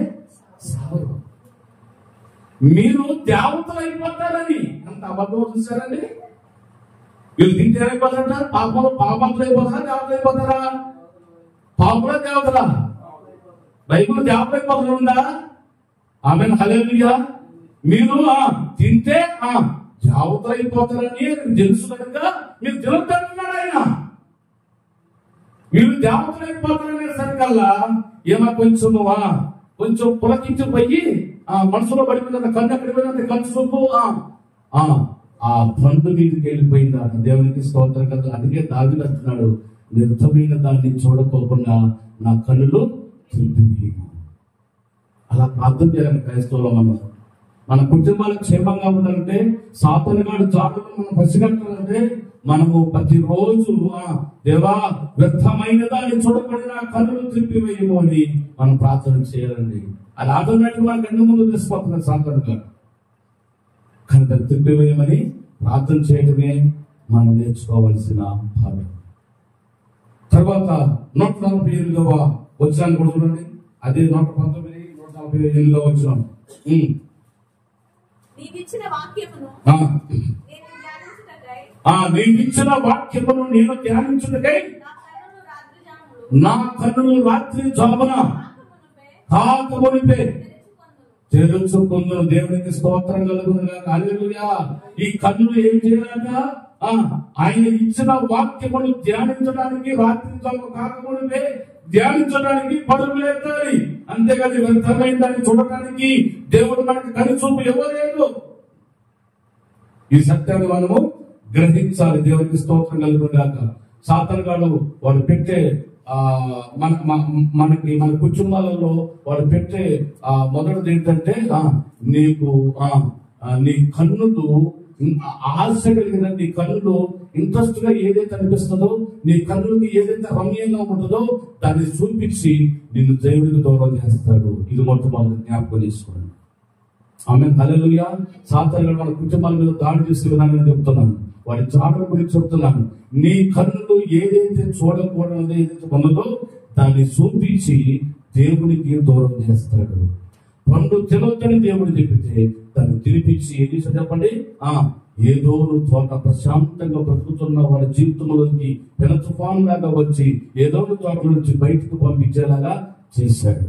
సావరు, మీరు దేవతలు అయిపోతారని అంత అబద్ధం చూశారండి. వీళ్ళు తింటే ఏమైపోతారట? పాపంతో అయిపోతారా, దేవతలు అయిపోతారా? పాపలా దేవతలా? బైబిల్ దేవతలు అయిపోతారు ఉందా? Amen hallelujah. మీరు తింటే దేవతలు అయిపోతారని తెలుసు కనుక మీరు తినొద్దంటున్నాడు ఆయన. మీరు దేవతలు అయిపోతారనే సరికల్లా ఏమో కొంచెం పులకించిపోయి మనసులో పడిపోయిన కన్ను ఎక్కడికి పోయిన కన్ను చూపు ఆ పండు మీదకి వెళ్ళిపోయింది. దేవునికి స్తోత్రం కదా. అందుకే దావీదు అంటున్నాడు, వ్యర్థమైన దాన్ని చూడకోకుండా నా కన్నులు తిరిగిపోయాయి. అలా ప్రార్థన చేయాలని క్రైస్తవులు మన కుటుంబాలు క్షేమంగా ఉండాలంటే, సాతాను గాడు జాగ్రత్త మనం పసిగట్టాలంటే మనము ప్రతిరోజు దేవా వ్యర్థమైన దాన్ని చూడకుండా నా కన్నులు తిరిగివేయము అని మనం ప్రార్థన చేయాలండి. అది ఆటోమేటిక్ మన కన్ను ముందు తెలిసిపోతున్నారు సాతాను గాడు. కానీ దాన్ని తిరిగివేయమని ప్రార్థన చేయడమే మనం నేర్చుకోవాల్సిన భాగం. తర్వాత 148వ వచనాన్ని కూడా చూడండి. అదే 119, 148వ వచనం. నీవిచ్చిన వాక్యమును నేను ధ్యానించుటకై నా కన్నులు రాత్రి జామున కాకమునిపే తెరుచుకుందును. దేవునికి స్తోత్రం కలుగునుగా. హల్లెలూయా. ఈ కన్నులు ఏం చేయాలట? ఆయన ఇచ్చిన వాక్యమును ధ్యానించడానికి రాత్రి జాము కాకమునిపే ధ్యానించడానికి పరుగులు ఎత్తాలి. అంతేగాని వ్యర్థమైన దాన్ని చూడటానికి దేవుడు మనకి కనుచూపు ఇవ్వలేదు. ఈ సత్యాన్ని మనము గ్రహించాలి. దేవునికి స్తోత్రం కలుగుగాక. సాతాను గాడు వాడు పెట్టే మనకి మన కుటుంబాలలో వాడు పెట్టే మొదటిది ఏంటంటే నీకు నీ కన్నులు ఆశ కలిగిన, నీ కన్నులు ఇంట్రెస్ట్ గా ఏదైతే అనిపిస్తుందో, నీ కన్నులకి ఏదైతే రమ్యంగా ఉంటుందో దాన్ని చూపించి నిన్ను దేవుడికి దూరం చేస్తాడు. ఇది మొట్టమొదటి జ్ఞాపకం చేసుకోండి. ఆమేన్ హల్లెలూయా. సాతాను మన కుటుంబాల మీద దాడి చేసే విధానం చెప్తున్నాను, వాడి జాగ్రత్త గురించి చెప్తున్నాను. నీ కన్నులు ఏదైతే చూడకూడదు, ఏదైతే ఉన్నదో దాన్ని చూపించి దేవునికి దూరం చేస్తాడు. పండు తినొద్దని దేవుడు చెప్పితే దాన్ని తినిపించి ఏం చేశాడు చెప్పండి? ఏదో చోట ప్రశాంతంగా బ్రతుకుతున్న వాళ్ళ జీవితంలోకి పెన తుఫాను లాగా వచ్చి ఏదో చోట నుంచి బయటకు పంపించేలాగా చేశాడు.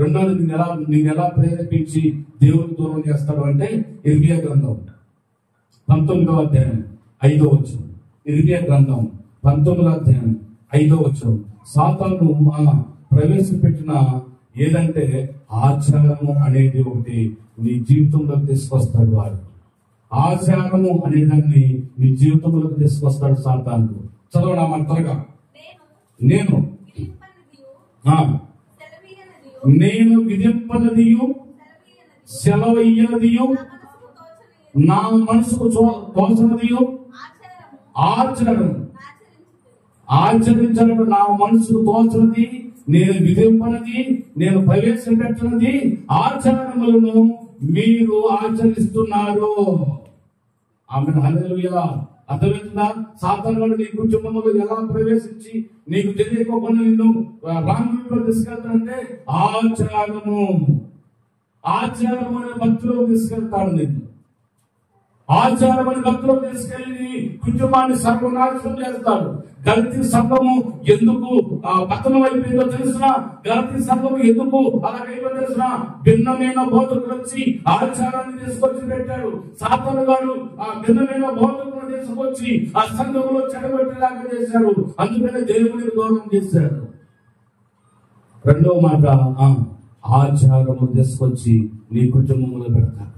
రెండోది నేను ఎలా ప్రేరేపించి దేవుడికి దూరం చేస్తాడు అంటే, ఇర్మియా గ్రంథం 19వ అధ్యాయం 5వ వచనం. ఇర్మియా గ్రంథం 19వ అధ్యాయం 5వ వచనం. సాతాను ప్రవేశపెట్టిన ఏదంటే ఆచారము అనేది ఒకటి నీ జీవితంలోకి తీసుకొస్తాడు. వాడు ఆచారము అనేదాన్ని నీ జీవితంలోకి తీసుకొస్తాడు సాతాను. చదవడా మన త్వరగా. నేను విధింపనదియు సెలవయ్యనదియు నా మనసుకు తోచనదియు ఆచరించడం నా మనసుకు తోచనది, నేను విధింపనది, నేను ప్రవేశపెట్టినది ఆచారములను మీరు ఆచరిస్తున్నారు. ఆమేన్ హల్లెలూయా. అర్థమవుతుందా? సాతాను వాడు నీ కుటుంబంలో ఎలా ప్రవేశించి నీకు తెలియకోకుండా నిన్ను రాంగులో తీసుకెళ్తాడంటే ఆచారము అనే భక్తిలో తీసుకెళ్తాడు. నిన్ను ఆచారం అని భక్తిలో తీసుకెళ్లి కుటుంబాన్ని సర్వనాశనం చేస్తాడు. గలతీ సంఘము ఎందుకు పతనం అయిపోయిందో తెలిసిన, గలతీ సంఘము ఎందుకు అలాగైపోయిందో తెలిసిన, భిన్నమైన బోధకులు వచ్చి ఆచారాన్ని తీసుకొచ్చి పెట్టాడు. సాతాను గారు భిన్నమైన బోధకులను తీసుకొచ్చి ఆ సంఘంలో చెడగొట్టేలాగా చేశాడు. అందుకనే దేవునికి దూరం చేశాడు. రెండవ మాట, ఆచారము తీసుకొచ్చి నీ కుటుంబంలో పెడతాడు.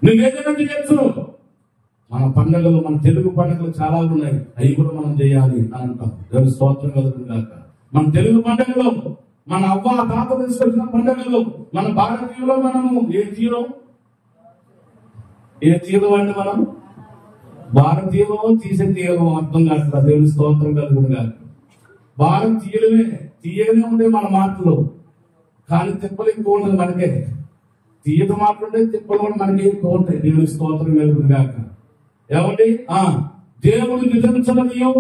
నువ్వేదైనా చేయొచ్చు. మన పండుగలు, మన తెలుగు పండుగలు చాలా ఉన్నాయి, అవి కూడా మనం చేయాలి అని అంటాం. దేవుని స్తోత్రం కలుగుగాక. మన తెలుగు పండుగలో, మన అవ్వ తాత తీసుకొచ్చిన పండుగలు, మన భారతీయులో మనము ఏ తీరం అండి? మనం భారతీయులో తీసే తీరం అర్థం కాదు. దేవుని స్తోత్రం కలుగుగాక. భారతీయులమే తీయగానే ఉండే మన మాటలు, కానీ తిప్పలు ఎక్కువ ఉంటుంది మనకే. తీయట మాట్లాడే తిప్పలు కూడా మనకి ఎక్కువ ఉంటాయి. దేవుని స్తోత్రం కలుగుతుంది కాక. ఏమండి దేవుడు విధించనియో,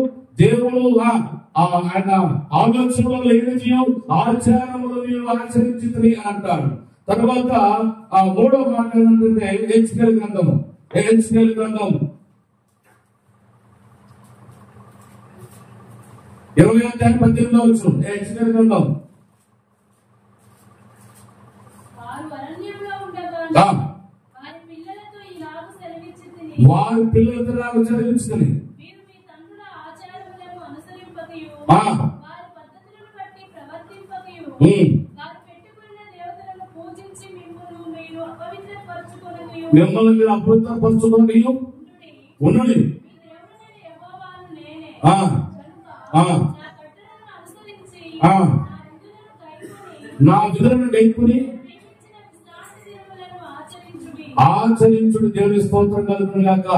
దేవుడు ఆయన ఆలోచనలు లేనియో ఆచారములు ఆచరించింది అంటారు. తర్వాత మూడో మాట ఏంటంటే హెచ్కేల్ గ్రంథం 20:18 హెచ్కేల్ గ్రంథం. వారి పిల్లలతో నాకు చదివించుకుని మిమ్మల్ని మీరు అపవిత్రపరచుకుని ఉండండి. నా విధులను గైకొని ఆచరించుడు. దేవుని స్తోత్రం కలుగును గాక.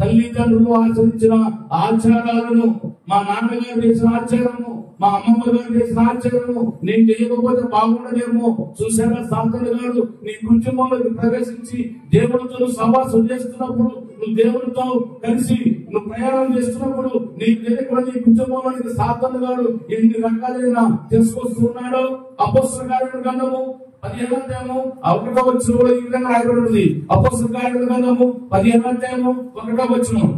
తల్లిదండ్రులు ఆచరించిన ఆచారాలను, మా నాన్నగారు చేసిన ఆచారము, మా అమ్మమ్మ గారు చేసిన ఆచారము నేను చేయకపోతే బాగుండదేమో. చూసారా, సాతాను గారు నీ కుటుంబంలోకి ప్రవేశించి దేవుడితో సహవాసం చేస్తున్నప్పుడు, నువ్వు దేవుడితో కలిసి నువ్వు ప్రయాణం చేస్తున్నప్పుడు నీకు తెలియకుండా నీ కుటుంబంలోనికి సాతాను గారు ఎన్ని రకాలైన తీసుకొస్తున్నాడో. అపొస్తలుల కార్యముల గ్రంథము 15:1 కూడా ఈ విధంగా రాయబడి ఉంది. అపొస్తలుల కార్యముల గ్రంథము 15:1.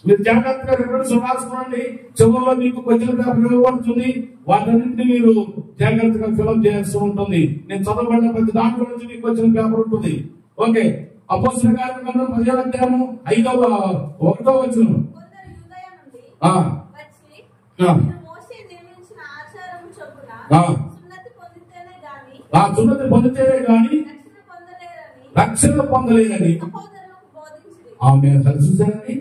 మీరు జాగ్రత్తగా రిఫరెన్స్ రాసుకోండి. చివరిలో మీకు క్వశ్చన్ పేపర్ ఇవ్వబడుతుంది. వాటన్నింటినీ మీరు జాగ్రత్తగా ఫిల్అప్ చేయాల్సి ఉంటుంది. నేను చదవబడిన ప్రతి దాంట్లో నుంచి మీకు క్వశ్చన్ పేపర్ ఉంటుంది. ఓకే, అపొస్తలుల కార్యముల గ్రంథం 15:1. సున్నతి పొందితేనే గాని రక్షణ పొందలేదని ఆమె చూసారని.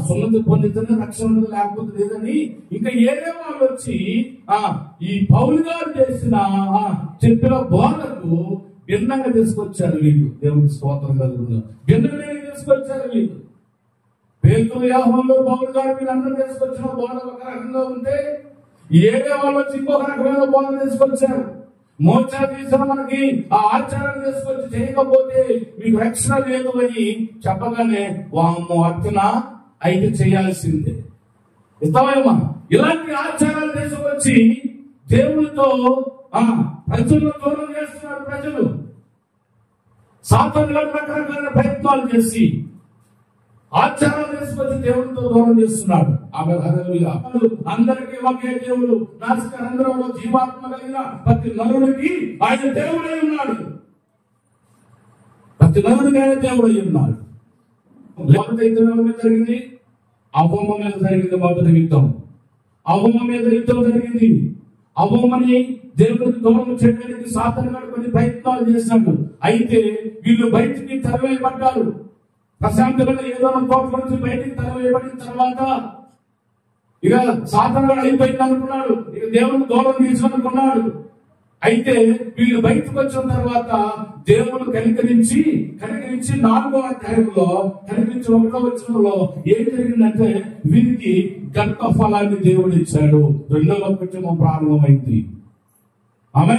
సున్నతి పొందితేనే రక్షణ లేకపోతే లేదని ఇంకా ఏదో వాళ్ళు వచ్చి ఈ పౌలు గారు చేసిన చెప్పిన బోధకు భిన్నంగా తీసుకొచ్చారు వీళ్ళు. దేవుని స్తోత్రం కలుగుతుంది. భిన్నంగా తీసుకొచ్చారు వీళ్ళు. పేతురు, యోహాను, పౌలు గారు వీళ్ళందరూ తీసుకొచ్చిన బోధ ఒక రకంగా ఉంటే ఏదో వాళ్ళు వచ్చి ఇంకొక రకమైన బోధ తీసుకొచ్చారు. మోక్ష తీసిన మనకి ఆ ఆచారం తీసుకొచ్చి చేయకపోతే మీకు రక్షణ లేదు అని చెప్పగానే వాము అర్చన అయితే చేయాల్సిందే. ఇస్తామేమా ఇలాంటి ఆచారాలు తీసుకొచ్చి దేవుడితో ప్రజలను దూరం చేస్తున్నారు. ప్రజలు సాతాను గారు రకరకాల ప్రయత్నాలు చేసి ఆచారాలు తీసుకొచ్చి దేవుడితో దూరం చేస్తున్నాడు. అందరికీ ఒకే దేవుడు, నాశకరంధ్రంలో జీవాత్మ కలిగిన ప్రతి నరుడికి ఆయన దేవుడై ఉన్నాడు. ప్రతి నరుడికి ఆయన దేవుడై ఉన్నాడు. జరిగింది అవ్వమ్మ మీద జరిగింది. మొదటి యుద్ధం అవ్వమ్మ మీద యుద్ధం జరిగింది. అవ్వమ్మని దేవుడికి దూరం చేయడానికి సాతాను గారు కొన్ని ప్రయత్నాలు చేశాడు. అయితే వీళ్ళు బయటికి తరవేయబడ్డారు. ప్రశాంతంగా ఏదో తోట నుంచి బయటికి తరవేయబడిన తర్వాత ఇక సాతాను గారు అయిపోయింది అనుకున్నాడు. ఇక దేవుడిని దూరం తీసుకున్నాడు. అయితే వీళ్ళు బయటకు వచ్చిన తర్వాత దేవుడు కనికరించి 4వ అధ్యాయంలో 1వ వచనంలో ఏం జరిగిందంటే వీరికి గంట ఫలాన్ని దేవుడు ఇచ్చాడు. 2వ కుటుంబం ప్రారంభమైంది. ఆమె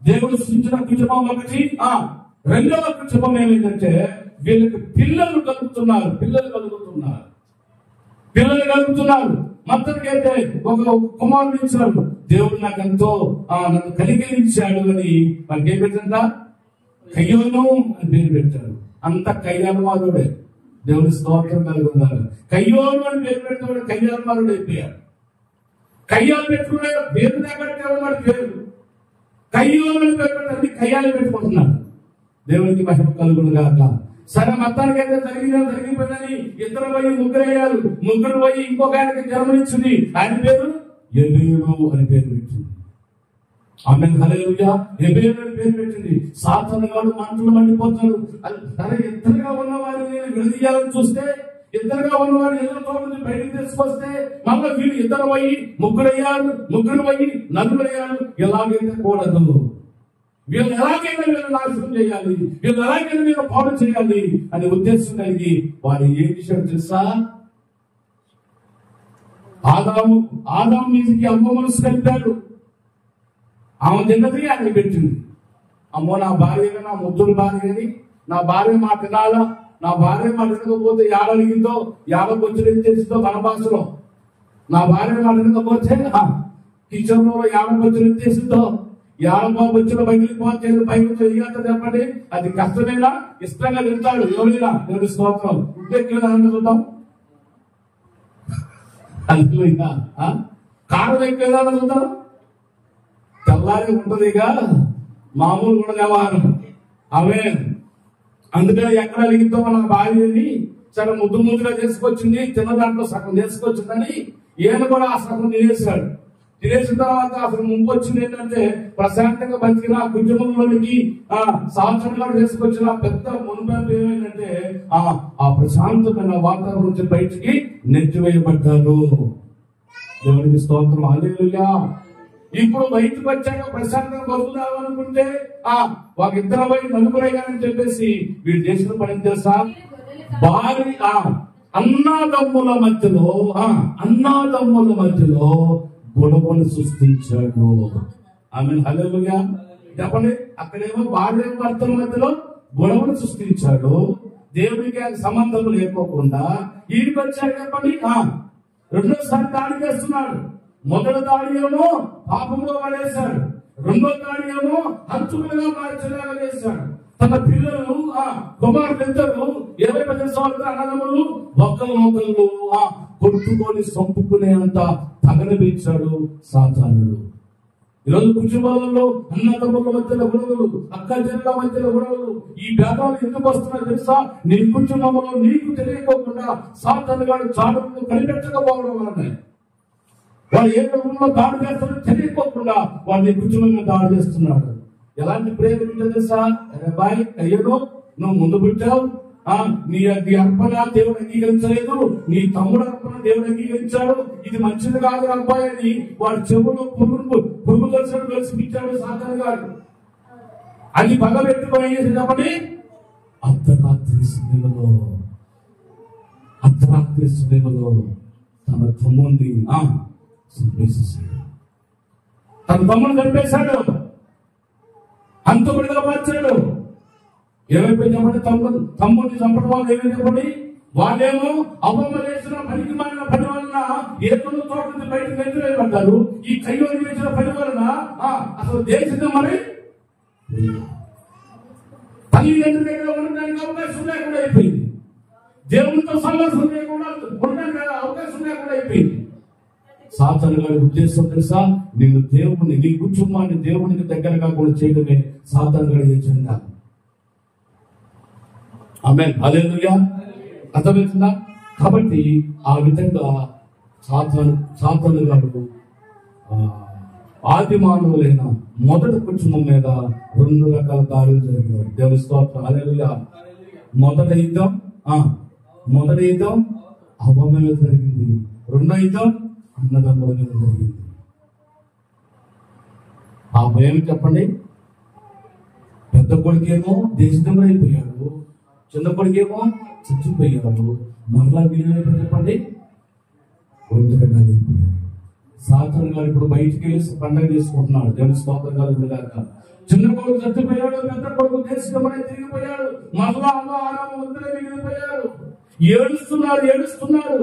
దేవుడు సృష్టించిన కుటుంబం ఒకటి. 2వ కుటుంబం ఏమైందంటే వీళ్ళకి పిల్లలు కలుగుతున్నారు. మొత్తానికైతే ఒక కుమారుడు ఇచ్చాడు. దేవుడు నాకు ఎంతో నన్ను కనికరించాడు అని వాళ్ళకి ఏం పెట్టిందా కయ్యోను అని పేరు పెట్టారు. అంత కయ్యాలమారుడే. దేవుని స్తోత్రం కలుగుతున్నారు. కయ్యోను అని పేరు పెట్టాడు. కయ్యాలమారుడు అయిపోయాడు. కయ్యాలు పెట్టుకున్నాడు. పేరు దగ్గర పేరు కయ్యోను అని పేరు పెట్టారు. కయ్యాలు పెట్టుకుంటున్నాడు. దేవునికి మహిమ కలుగును గాక. సరే, మొత్తానికైతే జరిగిపోయిందని ఇద్దరు పోయి ముగ్గురయ్యారు. ముగ్గురు పోయి ఇంకొక ఆయనకి జన్మనిచ్చింది. ఆయన పేరు ఎబేలు అని పేరు పెట్టింది. ఆమె హల్లెలూయా. ఎబేలు అని పేరు పెట్టింది. సాతాను గారు మంటలు మండిపోతారు. సరే, ఇద్దరుగా ఉన్నవారిని నేను విడదీయాలని చూస్తే, ఇద్దరుగా ఉన్నవారిని ఎదురు తోట నుంచి బయటికి తీసుకొస్తే మళ్ళీ వీళ్ళు ఇద్దరు పోయి ముగ్గురు పోయి నలుగురయ్యారు. ఎలాగైతే కూడదు. వీళ్ళు ఎలాగైనా వీళ్ళు నాశనం చేయాలి, వీళ్ళు ఎలాగైనా వీళ్ళు పాడు చేయాలి అనే ఉద్దేశం కలిగి వారు ఏం విషయం తెలుసా? ఆదాము మీదకి అవ్వ మనసు కలిపాడు. ఆమె తిన్నది ఆయన పెట్టింది. అమ్మో నా భార్య, నా ముద్దుల భార్యని, నా భార్య మా తినాలా, నా భార్య మా తినకపోతే ఏడలిగిందో ఏడకొచ్చులు ఏం చేసిందో మన భాషలో, నా భార్య మా తినకపోతే కిచెన్ లో ఏడకొచ్చులు ఏం చేసిందో, ఏడకొచ్చులు పగిలిపోతే పైకి తెలియదు చెప్పండి. అది కష్టమేనా? ఇష్టంగా తింటాడు ఎవరైనా. దేవుడి స్తోత్రం. ఉద్దెక్కిన చూద్దాం. కారణం ఎక్కువ చూద్దాం. తెల్లారి ఉంటదిగా మామూలు కూడా వ్యవహారం. అవే అందుకని ఎక్కడ అలిగిందో మన భార్యని చాలా ముద్దు ముద్దుగా చేసుకొచ్చింది, తిన్న దాంట్లో సగం చేసుకొచ్చిందని ఈయన కూడా ఆ సగం తినేసాడు. తినేసిన తర్వాత అసలు ముందు వచ్చింది ఏంటంటే ప్రశాంతంగా బతికిన కుటుంబంలోనికి సంవత్సరంగా చేసుకొచ్చిన పెద్ద మునుపంపు ఏమైందంటే ఆ ప్రశాంతమైన వాతావరణం నుంచి బయటికి నెట్టివేయబడ్డారు. దేవునికి స్తోత్రం. హల్లెలూయా. ఇప్పుడు బయటకు వచ్చాక ప్రశాంతంగా బతుకుదాం అనుకుంటే ఒక ఇద్దరు నలుగురయ్యారని చెప్పేసి వీడు చేసిన పని తెలుసా? భార్య అన్నాదమ్ముల మధ్యలో గొడవలు సృష్టించాడు. ఆమె హల్లెలూయా చెప్పండి. అక్కడేమో భార్య భర్తల మధ్యలో గొడవలు సృష్టించాడు. దేవుడికి సంబంధం లేకోకుండా ఈడికి వచ్చాడు చెప్పండి. రెండోసారి దాడి చేస్తున్నాడు. మొదటి దాడి ఏమో పాపంలో పడేశాడు, రెండో దాడి ఏమో హంచులుగా మార్చేలాగా చేశాడు. తన పిల్లలు కుమారులిద్దరు 20 సంవత్సరాల అన్నదమ్ములు ఒకళ్ళు కొట్టుకొని చంపుకునే అంత తగలబెచ్చాడు సాతానుడు. ఈరోజు కుటుంబాలలో అన్నదమ్ముల మధ్యలో గొడవలు, అక్క చెల్లెల మధ్యలో గొడవలు. ఈ భేదాలు ఎందుకు వస్తున్నాయో తెలుసా? నీ కుటుంబంలో నీకు తెలియకోకుండా సాతాను గాడు చాడును కనిపెట్టకపోవడం వలన వాడు ఏ రూపంలో దాడి చేస్తాడో తెలియకోకుండా వాడు నీ కుటుంబంగా దాడి చేస్తున్నాడు. ఎలాంటి ప్రేమ తెలుసా? అబ్బాయి అయ్యను నువ్వు ముందు పెట్టావు, నీ అర్పణ దేవుడు అంగీకరించలేదు, నీ తమ్ముడు అర్పణ దేవుడు అంగీకరించాడు, ఇది మంచిది కాదు అబ్బాయి అని వాడి చెవులో పురుగు దర్శనం కలిసిపించాడు సాతాను గారు. అది పగ పెట్టుకొని చెప్పండి. అర్ధరాత్రి సమయంలో తన తమ్ముడిని చంపేసేసాడు. తన తమ్ముడిని చంపేశాడు, హంతకుడిగా మార్చాడు. ఏమైపోయి చెప్పండి? తమ్ముడిని చంపడం వల్ల ఏమై చెప్పండి? వాళ్ళేమో అవ్వమ్మ చేసిన పనికి మారిన పని వలన ఏదో తోట నుంచి బయటకు వెళ్తున్నారు. ఈ కయ్యోని చేసిన పని వలన అసలు దేశం మరి తల్లిదండ్రుల దగ్గర ఉండడానికి అవకాశం లేకుండా అయిపోయింది. దేవునితో సమాసం లేకుండా ఉండడానికి అవకాశం లేకుండా అయిపోయింది. సాతాను గారి ఉద్దేశం తెలుసా? నిన్ను దేవుని, నీ కుటుంబాన్ని దేవునికి దగ్గరగా కూడా చేయడమే సాతాను గారి ఎజెండా. ఆమేన్. హల్లెలూయా. అర్థమవుతుందా? కాబట్టి ఆ విధంగా సాతాను గారు ఆది మానవులైన మొదటి కుటుంబం మీద 2 రకాల దాడులు జరిగినాయి. దేవుని స్తోత్రం. హల్లెలూయా. మొదటి యుద్ధం అవ్వ మీద జరిగింది. రెండో యుద్ధం అన్నదమ్ముల మీద జరిగింది. ఆ భయం చెప్పండి. పెద్ద కొడుకేమో దేశంలో అయిపోయాడు, చిన్న కొడుకేమో చచ్చిపోయాడు. మరలా వీళ్ళు చెప్పండి ఒంటరిగా అయిపోయాడు. సాతాను గారు ఇప్పుడు బయటికి వెళ్ళి పండగ చేసుకుంటున్నాడు. దేవుని స్తోత్రం కలుగుగాక. చిన్న కొడుకు చచ్చిపోయాడు, పెద్ద కొడుకు దేశంలో తిరిగిపోయాడు. మరలా ఆరామ ఒంటరి మిగిలిపోయాడు. ఏడుస్తున్నారు.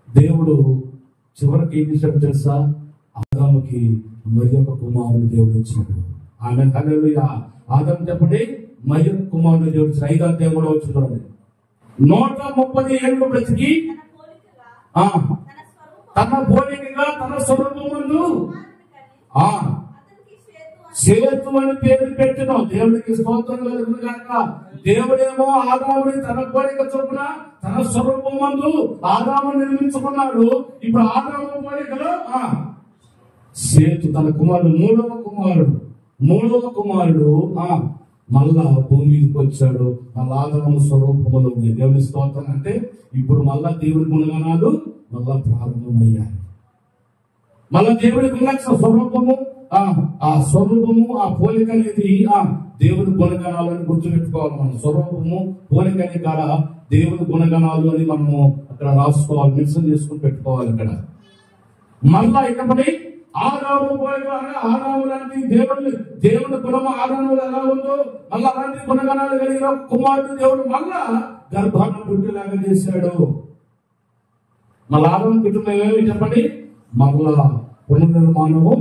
దేవుడు చివరికి ఏం చేశాడు తెలుసా? ఆదాముకి మరి ఒక కుమారుడు దేవుడు ఇచ్చాడు. ఆమె హల్లెలూయా. ఆదాము చెప్పండి, మరి ఒక కుమారుడు దేవుడు ఇచ్చాడు. 5వ అధ్యాయం కూడా వచ్చి చూడండి. 130 ఏళ్ళు బ్రతికి తన పోలికగా తన స్వరూపమందు సేతు అని పేరు పెట్టిన దేవుడికి స్తోత్రం కలుగుగాక. దేవుడేమో ఆదాముని తన పోలిక చొప్పున తన స్వరూపమందు ఆదాముని నిర్మించుకున్నాడు. ఇప్పుడు ఆదాము పోలికలో సేతు తన కుమారుడు, మూడవ కుమారుడు మళ్ళా భూమి మీదకి వచ్చాడు. మళ్ళా ఆదాము స్వరూపములో ఉంది. దేవుని స్తోత్రం. అంటే ఇప్పుడు మళ్ళా దేవుడి గుణగణాలు మళ్ళా ప్రారంభమయ్యాయి. మళ్ళా దేవుడికి ఉన్న స్వరూపము, ఆ స్వరూపము, ఆ పోలిక అనేది దేవుని గుణగణాలను గుర్తుపెట్టుకోవాలి. మనం స్వరూపము పోలిక అనే కాడ దేవుని గుణగణాలు అని మనము అక్కడ రాసుకోవాలి, మెన్షన్ చేసుకుని పెట్టుకోవాలి. ఇక్కడ మళ్ళా ఇకపడి ఆదాము పోయేవారు. ఆదాము లాంటి దేవుని కులం ఆదాములు ఎలా ఉందో మళ్ళీ అలాంటి గుణగణాలు కలిగిన కుమారుడు దేవుడు మళ్ళా గర్భాన్ని పుట్టేలాగా చేశాడు. మళ్ళీ ఆదాము కుటుంబం ఏమేమి చెప్పండి, మళ్ళా పునర్నిర్మాణము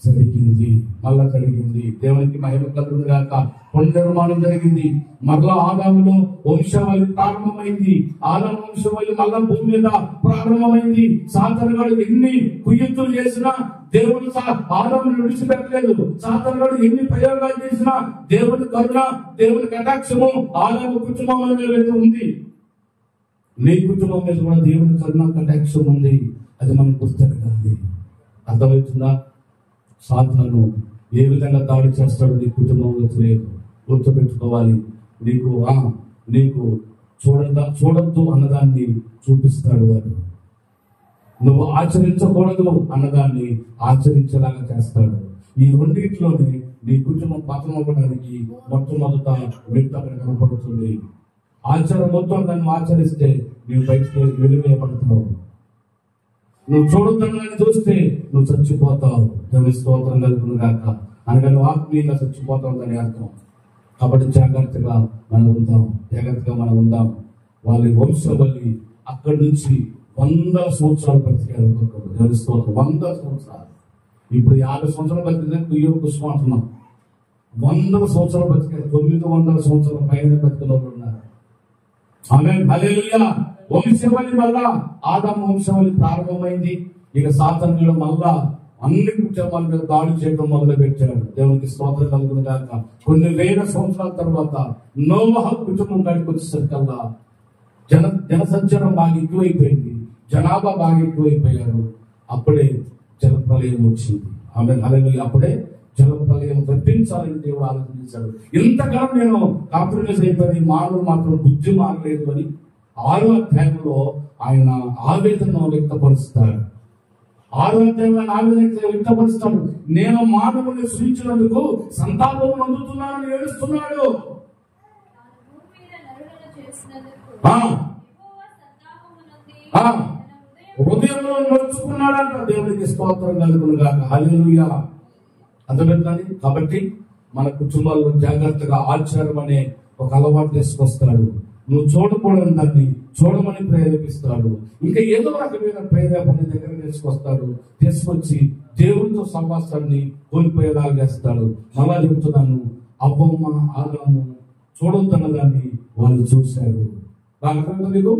జరిగింది. మళ్ళా జరిగింది. దేవునికి మహిమ కలుగును గాక. పునర్నిర్మాణం జరిగింది. మళ్ళా ఆదాములో వంశావళి ప్రారంభమైంది. ఆదాము వంశావళి మళ్ళా భూమి మీద ప్రారంభమైంది. సాతానుగాడు ఎన్ని కుయుక్తులు చేసినా దేవుడు ఆదామును విడిచిపెట్టలేదు. సాతానుగాడు ఎన్ని ప్రయోగాలు చేసినా దేవుని కరుణ, దేవుని కటాక్షము ఆదాము కుటుంబం మీద ఉంది. నీ కుటుంబం మీద కూడా దేవుని కరుణ కటాక్షం ఉంది. అది మనం గుర్తెరగాలి. అర్థమవుతుందా? సాతాను ఏ విధంగా దాడి చేస్తాడో నీ కుటుంబంలో తెలియదు. గుర్తుపెట్టుకోవాలి. నీకు చూడద్దు అన్నదాన్ని చూపిస్తాడు వాడు. నువ్వు ఆచరించకూడదు అన్నదాన్ని ఆచరించేలాగా చేస్తాడు. ఈ రెండింటిలోనే నీ కుటుంబం పతనం అవ్వడానికి మొట్టమొదట వ్యక్తి అక్కడ కనపడుతుంది. ఆచారం మొత్తం దాన్ని ఆచరిస్తే నీవు బయటికి వెలివేయబడతావు. నువ్వు చూడొద్దని చూస్తే నువ్వు చచ్చిపోతావు. దేవుని స్తోత్రం కలుగును గాక. అనగా నువ్వు ఆత్మీయంగా చచ్చిపోతావు అని అర్థం. కాబట్టి జాగ్రత్తగా మనం ఉందాం. వాళ్ళ వంశవల్లి అక్కడి నుంచి 100 సంవత్సరాలు బ్రతికారు. దేవుని స్తోత్రం. 100 సంవత్సరాలు. ఇప్పుడు 50 సంవత్సరాలు బతికిందని పుష్పం అంటున్నాం. 100 సంవత్సరాలు బతికారు. 900 సంవత్సరాల పైన బతికిన వాళ్ళు ఉన్నారు. ఆమేన్, హల్లెలూయా. వంశవల్లి మళ్ళా ఆదాము వంశవల్లి ప్రారంభమైంది. ఇక సాతానుడు మళ్ళా అన్ని కుటుంబాల మీద దాడి చేయడం మొదలు పెట్టాడు. దేవునికి స్తోత్రం కలుగును గాక. కొన్ని వేల సంవత్సరాల తర్వాత నోవహు కుటుంబం కాడికి వచ్చేసరికల్లా జనసంచారం బాగా ఎక్కువైపోయింది. జనాభా బాగా ఎక్కువైపోయారు. అప్పుడే జలప్రలయం వచ్చింది. ఆమేన్, హల్లెలూయా. అప్పుడే జలప్రలయం తప్పించాలని దేవుడు ఆలోచించాడు. ఇంతకాలం నేను కాంప్రమైజ్ అయిపోయి మానవులు మాత్రం బుద్ధి మారలేదు అని 6వ అధ్యాయంలో ఆయన ఆవేదన వ్యక్తపరుస్తాడు. 6వ అధ్యాయంలో ఆవేదన వ్యక్తపరుస్తాడు. నేను మానవుని సృష్టించినందుకు సంతాపం పొందుతున్నానని ఏడుస్తున్నాడు. హృదయంలో నడుచుకున్నాడంట. దేవునికి స్తోత్రం కలుగును గాక. హల్లెలూయా. అర్థమవుతుంది. కాబట్టి మన కుటుంబాల్లో జాగ్రత్తగా ఆచారం అనే ఒక అలవాటు తీసుకొస్తాడు. నువ్వు చూడకూడని దాన్ని చూడమని ప్రేరేపిస్తాడు. ఇంకా ఏదో రకమైన ప్రేరేపణ దగ్గర తీసుకొచ్చి దేవుడితో సహవాసాన్ని కోల్పోయేలాగా చేస్తాడు. మళ్ళా చెబుతున్నాను, అవ్వమ్మ ఆదాము చూడొద్దన్నదాన్ని వాళ్ళు చూశారు. నీకు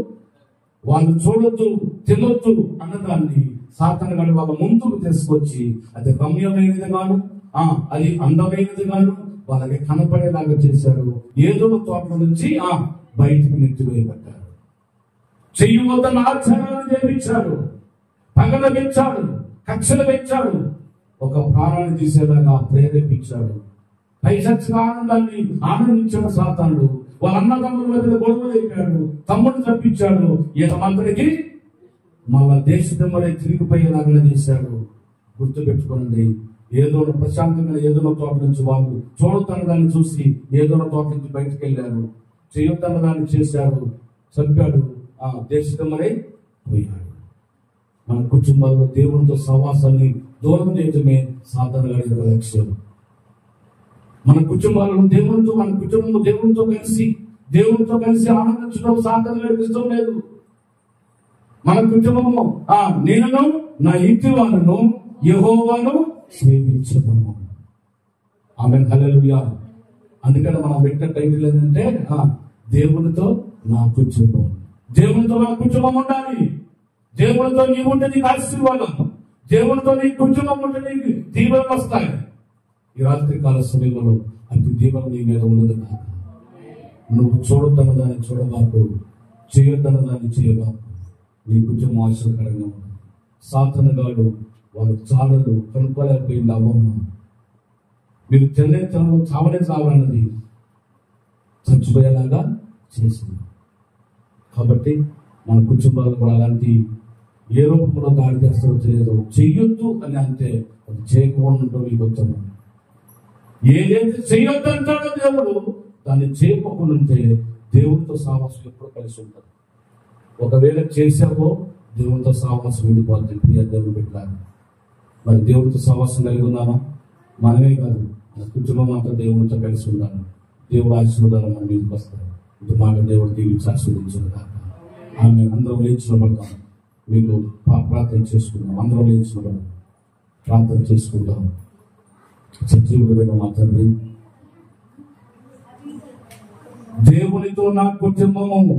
వాళ్ళు చూడొద్దు, తినొద్దు అన్నదాన్ని సాతానుగాడు వాళ్ళ ముందుకు తీసుకొచ్చి అది రమ్యమైనది గాను, అది అందమైనది గాను వాళ్ళకి కనపడేలాగా చేశాడు. ఏదో తోటల నుంచి బయటికి నెట్టివేయబడ్డారు. చెయ్యవద్దన్న ఆచారాన్ని చేపించాడు, పగలు పెంచాడు, కక్షలు పెంచాడు, ఒక ప్రాణాన్ని తీసేలాగా ప్రేరేపించాడు. పైశక్షిక ఆనందాన్ని ఆనందించిన సాతానుడు వాళ్ళ అన్నదమ్ముల మధ్య గొడవలు అయిపోయాడు. తమ్ముడు తప్పించాడు. ఈతమందరికి మళ్ళా దేశదమ్మలే తిరిగిపోయేలాగా చేశాడు. గుర్తుపెట్టుకోండి, ఏదో ప్రశాంతంగా ఏదో తోట నుంచి వాళ్ళు చూడతన్న దాన్ని చూసి ఏదో తోట నుంచి బయటకు వెళ్ళారు. చేయొద్దన్న దాన్ని చేశాడు, చంపాడు, దేశదమ్మలే పోయాడు. మన కుటుంబాల్లో దేవునితో సహవాసాన్ని దూరం చేయటమే సాతానుగాడి లక్ష్యం. మన కుటుంబాలను మన కుటుంబం దేవునితో కలిసి ఆనందించడం సాతానుగాడికి ఇష్టం లేదు. మన కుటుంబము నేను నా ఇంటి వాళ్ళను యెహోవాను సేవించుదాము. ఆమేన్, హల్లెలూయా. అందుకని మనం పెట్టిన టైటిల్ ఏంటంటే దేవునితో నా కుటుంబం. దేవునితో నా కుటుంబం ఉండాలి. దేవునితో నీవు ఉంటే నీకు ఆశీర్వాదం, దేవునితో నీ కుటుంబం ఉంటే నీకు దీవెనలు వస్తాయి. ఈ రాత్రి కాల సమయంలో అతి దీవెన నీ మీద ఉన్నది కాదు. నువ్వు చూడొద్దన్న దాన్ని చూడబాకు, చేయొద్దన్న దాన్ని చేయబాకు. నీ కుటుంబం ఆశ్చర్యకరంగా ఉంది. సాతానుగాడు వాళ్ళు చాలదు కనుక్కోలేకపోయింది అవ్వమ్మ. మీరు తినడం చావన్నది చచ్చిపోయేలాగా చేసింది. కాబట్టి మన కుటుంబాలు కూడా అలాంటి ఏ రూపంలో దాడి చేస్తారో తెలియదు. చెయ్యొద్దు అని అంటే అది చేయకుండా మీకు ఉత్తమం. ఏదైతే చెయ్యొద్దు అంటాడో దేవుడు దాన్ని చేయకుండా దేవుడితో సావాసం ఎప్పుడు కలిసి ఉంటారు. ఒకవేళ చేసావో దేవుడితో సావాసం వెళ్ళిపోతుంది. ప్రియ దేవుడు పెట్టాలి. మరి దేవుడితో సహవాసం కలిగి ఉన్నామా? మనమే కాదు, మన కుటుంబం అంతా దేవుడితో కలిసి ఉండాలి. దేవుడు ఆశీర్వాదాలు మన మీదకి వస్తాయి. ఇది మాట దేవుడు దీవించి ఆశీర్వదించిన దాకా ఆమె. అందరం లేచిన పడతాం, మీకు ప్రార్థన చేసుకుందాం. అందరం లేచిన పడతాం, ప్రార్థన చేసుకుందాం. సజీవుడైన మా తండ్రి, దేవునితో నా కుటుంబము